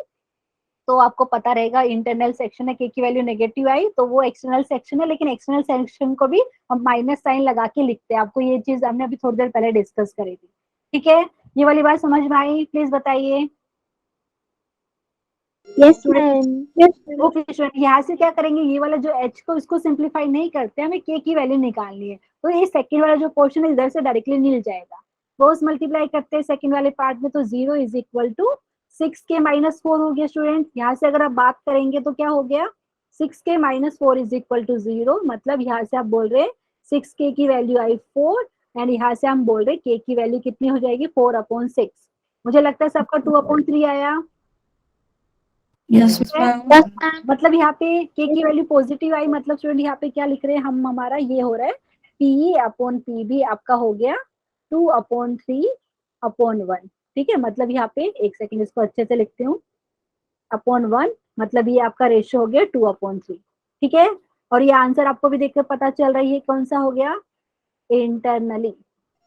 तो आपको पता रहेगा इंटरनल सेक्शन है, k की वैल्यू नेगेटिव आई तो वो एक्सटर्नल सेक्शन है। लेकिन एक्सटर्नल सेक्शन को भी हम माइनस साइन लगा के लिखते हैं। आपको ये चीज हमने अभी थोड़ी देर पहले डिस्कस करी थी। ठीक है, ये वाली बात समझ में आई? प्लीज बताइए। Yes, ma'am. Yes, ma'am. Okay student, यहाँ से क्या करेंगे, ये वाला जो h को इसको सिंप्लीफाई नहीं करते, हमें k की वैल्यू निकालनी है। तो ये सेकंड वाला जो पोर्शन है इधर से डायरेक्टली मिल जाएगा। क्रॉस मल्टीप्लाई करते हैं सेकंड वाले पार्ट में, तो 0 इज इक्वल टू 6k -4 हो गया स्टूडेंट। यहाँ से अगर आप बात करेंगे तो क्या हो गया, 6k -4 इज इक्वल टू 0। मतलब यहाँ से आप बोल रहे हैं 6k की वैल्यू आई 4 एंड यहाँ से हम बोल रहे हैं k की वैल्यू कितनी हो जाएगी, 4/6। मुझे लगता है सबका 2/3 आया। Yes ma'am. मतलब यहाँ पे k की वैल्यू पॉजिटिव आई, मतलब स्टूडेंट यहाँ पे क्या लिख रहे हैं हम, हमारा ये हो रहा है P/PB आपका हो गया 2/3/1। ठीक है, मतलब यहाँ पे एक सेकंड इसको अच्छे से लिखते हूँ, /1 मतलब ये आपका रेशियो हो गया 2/3। ठीक है, और ये आंसर आपको भी देखकर पता चल रही है कौन सा हो गया, इंटरनली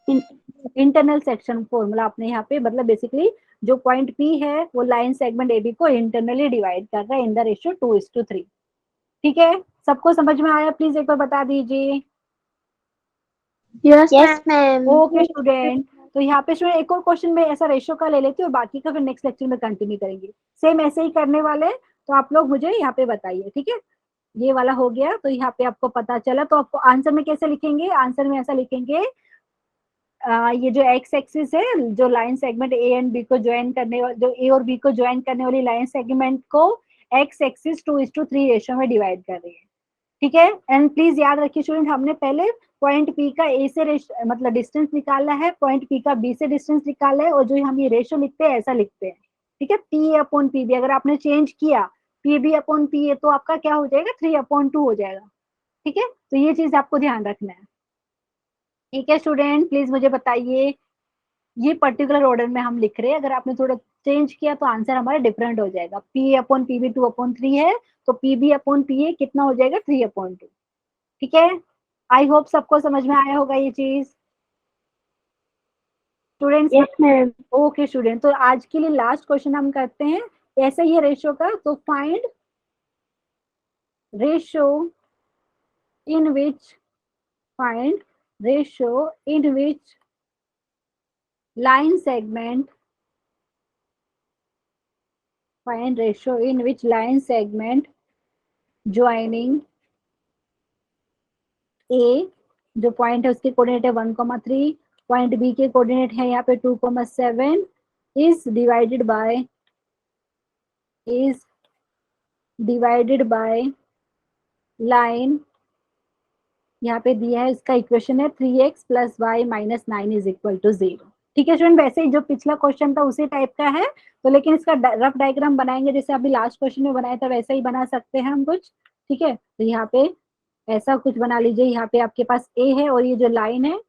इंटरनल सेक्शन फॉर्मूला आपने यहाँ पे, मतलब बेसिकली जो पॉइंट पी है वो लाइन सेगमेंट ए बी को इंटरनली डिवाइड कर रहा है इन द रेशियो 2:3। ठीक है, सबको समझ में आया? प्लीज एक बार बता दीजिए। Yes, ma'am. ओके स्टूडेंट, तो यहाँ पे स्टूडेंट एक और क्वेश्चन में ऐसा रेशियो का ले लेती हूँ और बाकी का फिर नेक्स्ट लेक्चर में कंटिन्यू करेंगे। सेम ऐसे ही करने वाले हैं, तो आप लोग मुझे यहाँ पे बताइए। ठीक है, ये वाला हो गया, तो यहाँ पे आपको पता चला। तो आपको आंसर में कैसे लिखेंगे, आंसर में ऐसा लिखेंगे, ये जो एक्स एक्सिस है, जो line segment A and B को ज्वाइन करने, जो ए और बी को ज्वाइन करने वाली लाइन सेगमेंट को एक्स एक्सिस 2:3 रेशियो में डिवाइड कर रही है। ठीक है, एंड प्लीज याद रखिए स्टूडेंट, हमने पहले पॉइंट पी का ए से मतलब डिस्टेंस निकाला है, पॉइंट पी का बी से डिस्टेंस निकाला है, और जो हम ये रेशियो लिखते हैं ऐसा लिखते हैं। ठीक है, P/PB अगर आपने चेंज किया PB/PA तो आपका क्या हो जाएगा, 3/2 हो जाएगा। ठीक है, तो ये चीज आपको ध्यान रखना है। ठीक है स्टूडेंट, प्लीज मुझे बताइए, ये पर्टिकुलर ऑर्डर में हम लिख रहे हैं, अगर आपने थोड़ा चेंज किया तो आंसर हमारा डिफरेंट हो जाएगा। P/PB 2/3 है, तो PB/PA कितना हो जाएगा, 3/2। ठीक है, आई होप सबको समझ में आया होगा ये चीज students. Yes, ma'am. Okay student, तो आज के लिए लास्ट क्वेश्चन हम करते हैं ऐसा ही है रेशियो का। तो find ratio in which find ratio in which line segment find ratio in which line segment joining A जो पॉइंट है उसके कोऑर्डिनेट है 1,3, पॉइंट बी के कोऑर्डिनेट है यहाँ पे 2,7 is divided by line, यहाँ पे दिया है इसका इक्वेशन है 3x + y - 9 = 0। ठीक है स्टूडेंट, वैसे ही जो पिछला क्वेश्चन था उसी टाइप का है, तो लेकिन इसका रफ डायग्राम बनाएंगे जैसे अभी लास्ट क्वेश्चन में बनाया था, वैसा ही बना सकते हैं हम कुछ। ठीक है, तो यहाँ पे ऐसा कुछ बना लीजिए, यहाँ पे आपके पास ए है और ये जो लाइन है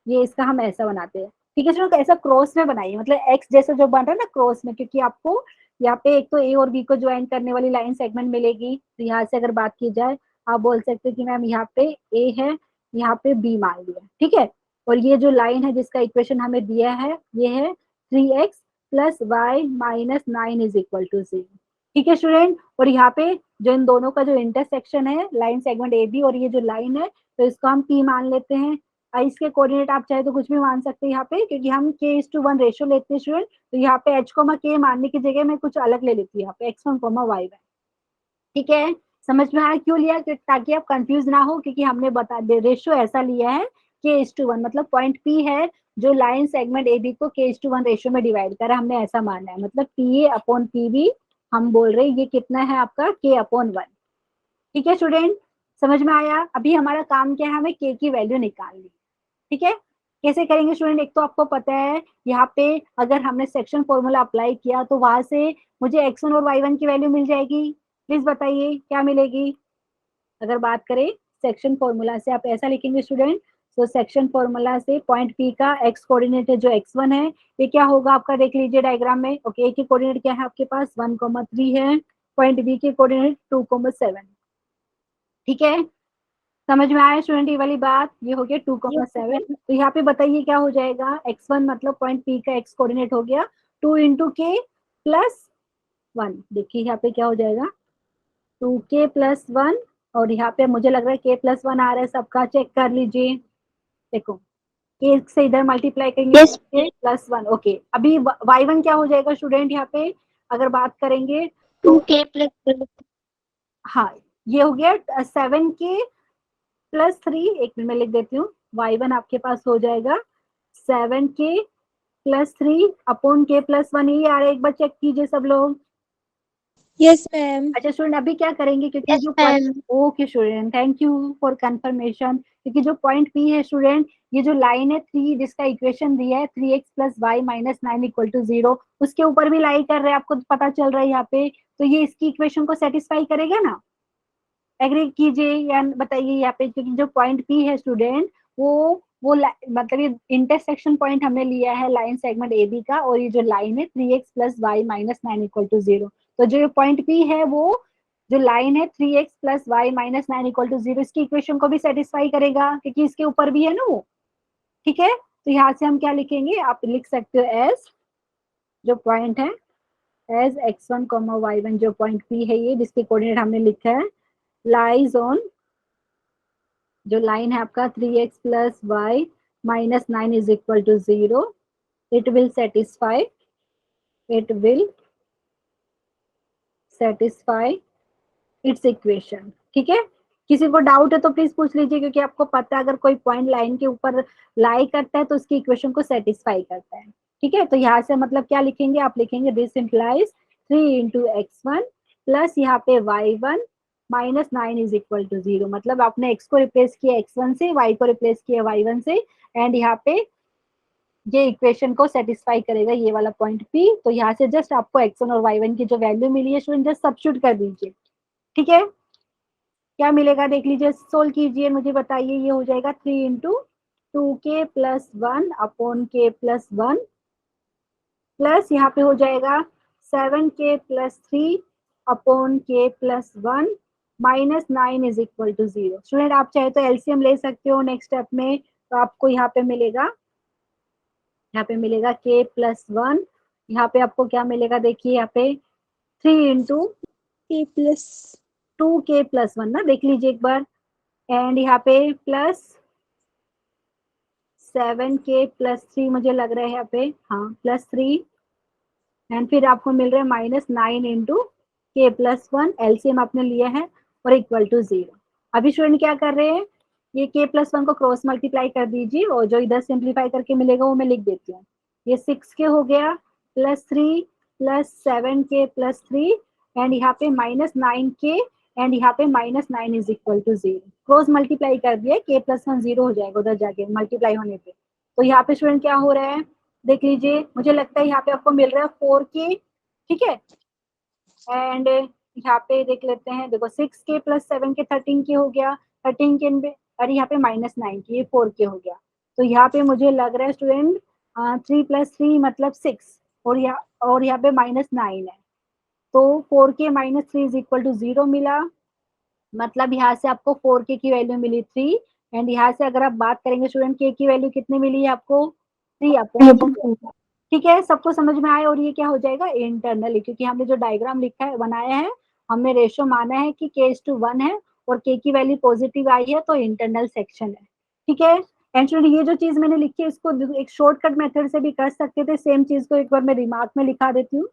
ये इसका हम ऐसा बनाते हैं। ठीक है स्टूडेंट, ऐसा क्रॉस में बनाइए, मतलब एक्स जैसा जो बन रहा है ना क्रॉस में, क्योंकि आपको यहाँ पे एक तो ए और बी को ज्वाइन करने वाली लाइन सेगमेंट मिलेगी। तो यहाँ से अगर बात की जाए, आप बोल सकते हैं कि मैम यहाँ पे ए है, यहाँ पे बी मान लिया। ठीक है, और ये जो लाइन है जिसका इक्वेशन हमें दिया है ये है 3x plus Y minus 9 is equal to 0। ठीक है स्टूडेंट, और यहाँ पे जो इन दोनों का जो इंटरसेक्शन है लाइन सेगमेंट ए बी और ये जो लाइन है, तो इसको हम पी मान लेते हैं। इसके कोऑर्डिनेट आप चाहे तो कुछ भी मान सकते हैं यहाँ पे, क्योंकि हम k:1 रेशियो लेते हैं स्टूडेंट, तो यहाँ पे h, k मानने की जगह मैं कुछ अलग ले लेती हूँ, यहाँ पे x1, y1। ठीक है, समझ में आया क्यों लिया, ताकि आप कंफ्यूज ना हो, क्योंकि हमने बता दे रेशियो ऐसा लिया है k:1, मतलब पॉइंट P है जो लाइन सेगमेंट AB को k:1 रेशियो में डिवाइड कर रहा है, हमने ऐसा माना है, मतलब PA/PB हम बोल रहे हैं ये कितना है आपका k/1। ठीक है स्टूडेंट, समझ में आया। अभी हमारा काम क्या है, हमें k की वैल्यू निकालनी। ठीक है, कैसे करेंगे स्टूडेंट, एक तो आपको पता है यहाँ पे अगर हमने सेक्शन फॉर्मूला अप्लाई किया तो वहां से मुझे x1 और y1 की वैल्यू मिल जाएगी। प्लीज बताइए क्या मिलेगी। अगर बात करें सेक्शन फॉर्मूला से, आप ऐसा लिखेंगे स्टूडेंट, तो सेक्शन फॉर्मूला से पॉइंट P का x कोऑर्डिनेट है जो x1 है, ये क्या होगा आपका, देख लीजिए डायग्राम में। ओके, A की कोऑर्डिनेट क्या है आपके पास 1,3 है, पॉइंट B की कोऑर्डिनेट 2,7। ठीक है, समझ में आया स्टूडेंट ये वाली बात, ये हो गया 2,7। तो यहाँ पे बताइए क्या हो जाएगा, x1 मतलब पॉइंट P का x कोऑर्डिनेट हो गया 2 इंटू के प्लस 1। देखिए यहाँ पे क्या हो जाएगा 2k प्लस 1, और यहाँ पे मुझे लग रहा है k प्लस 1 आ रहा है सबका, चेक कर लीजिए। देखो k से इधर मल्टीप्लाई करेंगे Yes. k plus 1। ओके, अभी y1 क्या हो जाएगा स्टूडेंट, यहाँ पे अगर बात करेंगे तो 2k plus हाँ ये हो गया 7k प्लस 3, एक मिनट में लिख देती हूँ, y1 आपके पास हो जाएगा 7k plus 3 upon k plus 1, यही आ रहा है, एक बार चेक कीजिए सब लोग। Yes, ma'am. अच्छा स्टूडेंट, अभी क्या करेंगे, क्योंकि Yes, जो ma'am. Okay student, thank you for confirmation, क्योंकि जो पॉइंट P है स्टूडेंट, ये जो लाइन है 3 जिसका इक्वेशन दिया है 3x plus Y minus 9 equal to 0, उसके ऊपर भी लाई कर रहे हैं, आपको पता चल रहा है यहाँ पे, तो ये इसकी इक्वेशन को सेटिस्फाई करेगा ना। एग्री कीजिए या बताइए यहाँ पे, क्योंकि जो पॉइंट P है स्टूडेंट वो मतलब ये इंटरसेक्शन पॉइंट हमने लिया है लाइन सेगमेंट AB का, और ये जो लाइन है 3x plus Y minus 9 equal to 0, तो जो पॉइंट P है वो जो लाइन है 3x plus Y minus 9 equal to 0, इसकी इक्वेशन को भी सेटिस्फाई करेगा, क्योंकि इसके ऊपर भी है ना वो। ठीक है, तो यहाँ से हम क्या लिखेंगे, आप लिख सकते हो एज जो पॉइंट है एज x1, y1, जो पॉइंट P है ये जिसके कोऑर्डिनेट हमने लिखा है लाइज ऑन, जो लाइन है आपका 3x plus Y minus 9 is equal to 0, it will satisfy its equation. ठीक है, किसी को डाउट है तो प्लीज पूछ लीजिए, क्योंकि आपको पता है अगर कोई पॉइंट लाइन के ऊपर लाई करता है तो उसकी इक्वेशन को सेटिस्फाई करता है। ठीक है, तो यहाँ से मतलब क्या लिखेंगे, आप लिखेंगे this implies 3 into x1 plus यहाँ पे y1 minus 9 is equal to 0, मतलब आपने x को रिप्लेस किया x1 से, y को रिप्लेस किया y1 से, एंड यहाँ पे ये इक्वेशन को सेटिस्फाई करेगा ये वाला पॉइंट P। तो यहाँ से जस्ट आपको x1 और y1 की जो वैल्यू मिली है स्टूडेंट जस्ट सब्स्टिट्यूट कर दीजिए। ठीक है, क्या मिलेगा देख लीजिए, सोल्व कीजिए, मुझे बताइए, ये हो जाएगा 3 into 2k plus 1 upon k plus 1 plus यहाँ पे हो जाएगा 7k plus 3 upon k plus 1 minus 9 is equal to 0। Student आप चाहे तो एलसीएम ले सकते हो नेक्स्ट स्टेप में, तो आपको यहाँ पे मिलेगा k प्लस 1, यहाँ पे आपको क्या मिलेगा देखिए, यहाँ पे 3 into k plus 2k plus 1 ना, देख लीजिए एक बार, एंड यहाँ पे प्लस 7k प्लस 3 मुझे लग रहा है यहाँ पे, हाँ प्लस 3, एंड फिर आपको मिल रहा है माइनस 9 इंटू के प्लस 1, एलसीएम आपने लिया है, और इक्वल टू 0। अभी स्टूडेंट क्या कर रहे हैं, ये k प्लस 1 को क्रॉस मल्टीप्लाई कर दीजिए, और जो इधर सिंप्लीफाई करके मिलेगा वो मैं लिख देती हूँ, ये 6k हो गया plus 3 plus 7k plus 3, and यहाँ पे माइनस 9k, एंड यहाँ पे minus 9 is equal to 0, cross multiply कर दिया, k प्लस 1 0 हो जाएगा उधर जाके मल्टीप्लाई होने पे। तो यहाँ पे स्टूडेंट क्या हो रहा है, देख लीजिए, मुझे लगता है यहाँ पे आपको मिल रहा है 4k, ठीक है। एंड यहाँ पे देख लेते हैं, देखो 6k प्लस 7k 13k हो गया, 13k अरे यहाँ पे -9k, ये 4k हो गया। तो यहाँ पे मुझे लग रहा है स्टूडेंट 3 + 3 मतलब 6, और यहाँ पे -9 है, तो 4k - 3 = 0 मिला। मतलब यहाँ से आपको 4k की वैल्यू मिली 3, एंड यहाँ से अगर आप बात करेंगे स्टूडेंट k की वैल्यू कितनी मिली है आपको, 3/4। ठीक है, सबको समझ में आया। और ये क्या हो जाएगा इंटरनली, क्योंकि हमने जो डायग्राम लिखा है बनाया है, हमने रेशियो माना है कि k/1 है और k की वैल्यू पॉजिटिव आई है, तो इंटरनल सेक्शन है। ठीक है, एंड स्टूडेंट ये जो चीज मैंने लिखी है इसको एक शॉर्टकट मेथड से भी कर सकते थे। सेम चीज को एक बार मैं रिमार्क में लिखा देती हूँ,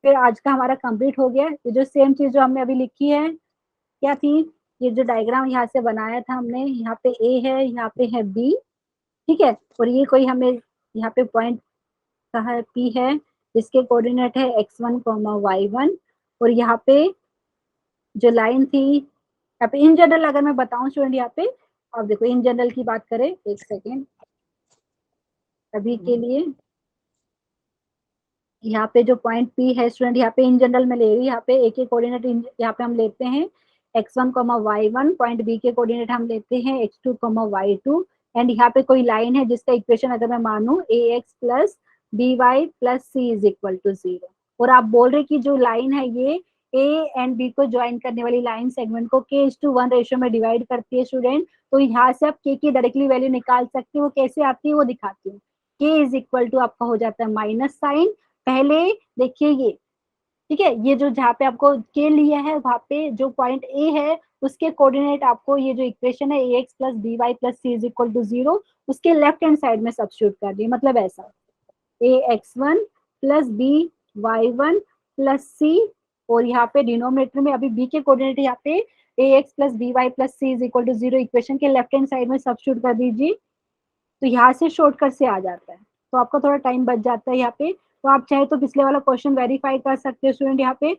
फिर आज का हमारा कंप्लीट हो गया। ये जो सेम चीज जो हमने अभी लिखी है क्या थी, ये जो डायग्राम यहाँ से बनाया था हमने, यहाँ पे ए है, यहाँ पे है बी, ठीक है, और ये कोई हमें यहाँ पे पॉइंट कहा है पी है, जिसके कोऑर्डिनेट है x1, y1, और यहाँ पे जो लाइन थी, यहाँ पे इन जनरल अगर मैं बताऊं स्टूडेंट, यहाँ पे अब देखो इन जनरल की बात करें, एक सेकेंड अभी के लिए, यहाँ पे जो पॉइंट पी है स्टूडेंट, यहाँ पे इन जनरल में ले रही, यहाँ पे ए के कोऑर्डिनेट यहाँ पे हम लेते हैं x1, y1, पॉइंट बी के कोऑर्डिनेट हम लेते हैं x2, y2, एंड यहाँ पे कोई लाइन है जिसका इक्वेशन अगर मैं मानूं ax + by + c = 0, और आप बोल रहे कि जो लाइन है ये ए एंड बी को ज्वाइन करने वाली लाइन सेगमेंट को k/1 रेशियो में डिवाइड करती है स्टूडेंट। तो यहाँ से आप k की डायरेक्टली वैल्यू निकाल सकते हो, कैसे आती है वो दिखाती हूँ। k = आपका हो जाता है माइनस साइन, पहले देखिए ये, ठीक है, ये जो जहाँ पे आपको के लिया है वहां पे जो पॉइंट ए है उसके कोऑर्डिनेट आपको ये जो इक्वेशन है ax + by + c = 0, उसके लेफ्ट हैंड साइड में सब्स्टिट्यूट कर दिए, मतलब ऐसा ax1 + by1 + c, और यहाँ पे डिनोमिनेटर में अभी b के कोऑर्डिनेट यहाँ पे ax + by + c = 0 इक्वेशन के लेफ्ट हैंड साइड में सब्स्टिट्यूट कर दीजिए, तो यहाँ से शॉर्टकट से आ जाता है, तो आपका थोड़ा टाइम बच जाता है यहाँ पे। तो आप चाहे तो पिछले वाला क्वेश्चन वेरीफाई कर सकते हो स्टूडेंट, यहाँ पे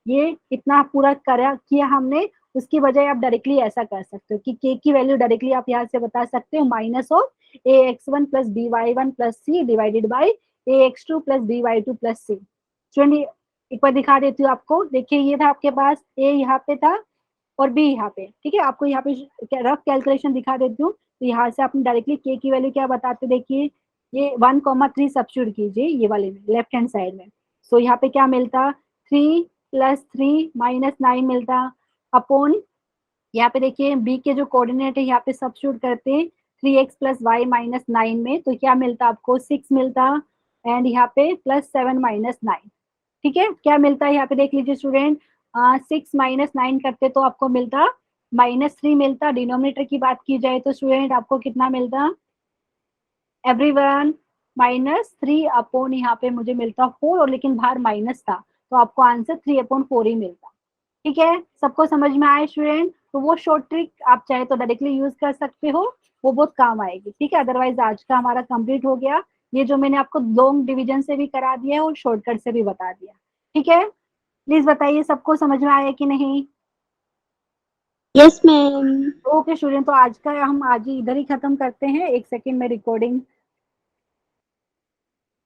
ये इतना पूरा किया हमने, उसकी बजाय आप डायरेक्टली ऐसा कर सकते हो कि k की वैल्यू डायरेक्टली आप यहाँ से बता सकते हो -ax1 + by1 + c divided by ax2 + by2 + c। Student एक बार दिखा देती हूँ आपको, देखिए ये था आपके पास a यहाँ पे था और बी यहाँ पे, ठीक है, आपको यहाँ पे रफ कैलकुलेशन दिखा देती हूँ। तो यहाँ से आपने डायरेक्टली के की वैल्यू क्या बताते, देखिए ये 1,3 सब्स्टिट्यूट कीजिए ये वाले में लेफ्ट हैंड साइड में, सो यहाँ पे क्या मिलता 3 + 3 -9 मिलता, अपॉन यहाँ पे देखिए बी के जो कोऑर्डिनेट है यहाँ पे सब्स्टिट्यूट करते हैं 3x + y - 9 में, तो क्या मिलता आपको 6 मिलता, एंड यहाँ पे +7 - 9, ठीक है, क्या मिलता है यहाँ पे देख लीजिए स्टूडेंट, 6 - 9 करते तो आपको मिलता -3 मिलता। डिनोमिनेटर की बात की जाए तो स्टूडेंट आपको कितना मिलता एवरीवन -3 अपॉन यहाँ पे मुझे मिलता 4, और लेकिन बाहर माइनस था तो आपको आंसर 3/4 ही मिलता। ठीक है, सबको समझ में आए स्टूडेंट, तो वो शॉर्ट ट्रिक आप चाहे तो डायरेक्टली यूज कर सकते हो, वो बहुत काम आएगी। ठीक है, अदरवाइज आज का हमारा कंप्लीट हो गया, ये जो मैंने आपको लॉन्ग डिवीजन से भी करा दिया है और शॉर्टकट से भी बता दिया। ठीक है, प्लीज बताइए सबको समझ में आया कि नहीं। Yes ma'am. ओके स्टूडेंट, तो आज का हम आज ही इधर ही खत्म करते हैं। एक सेकेंड में रिकॉर्डिंग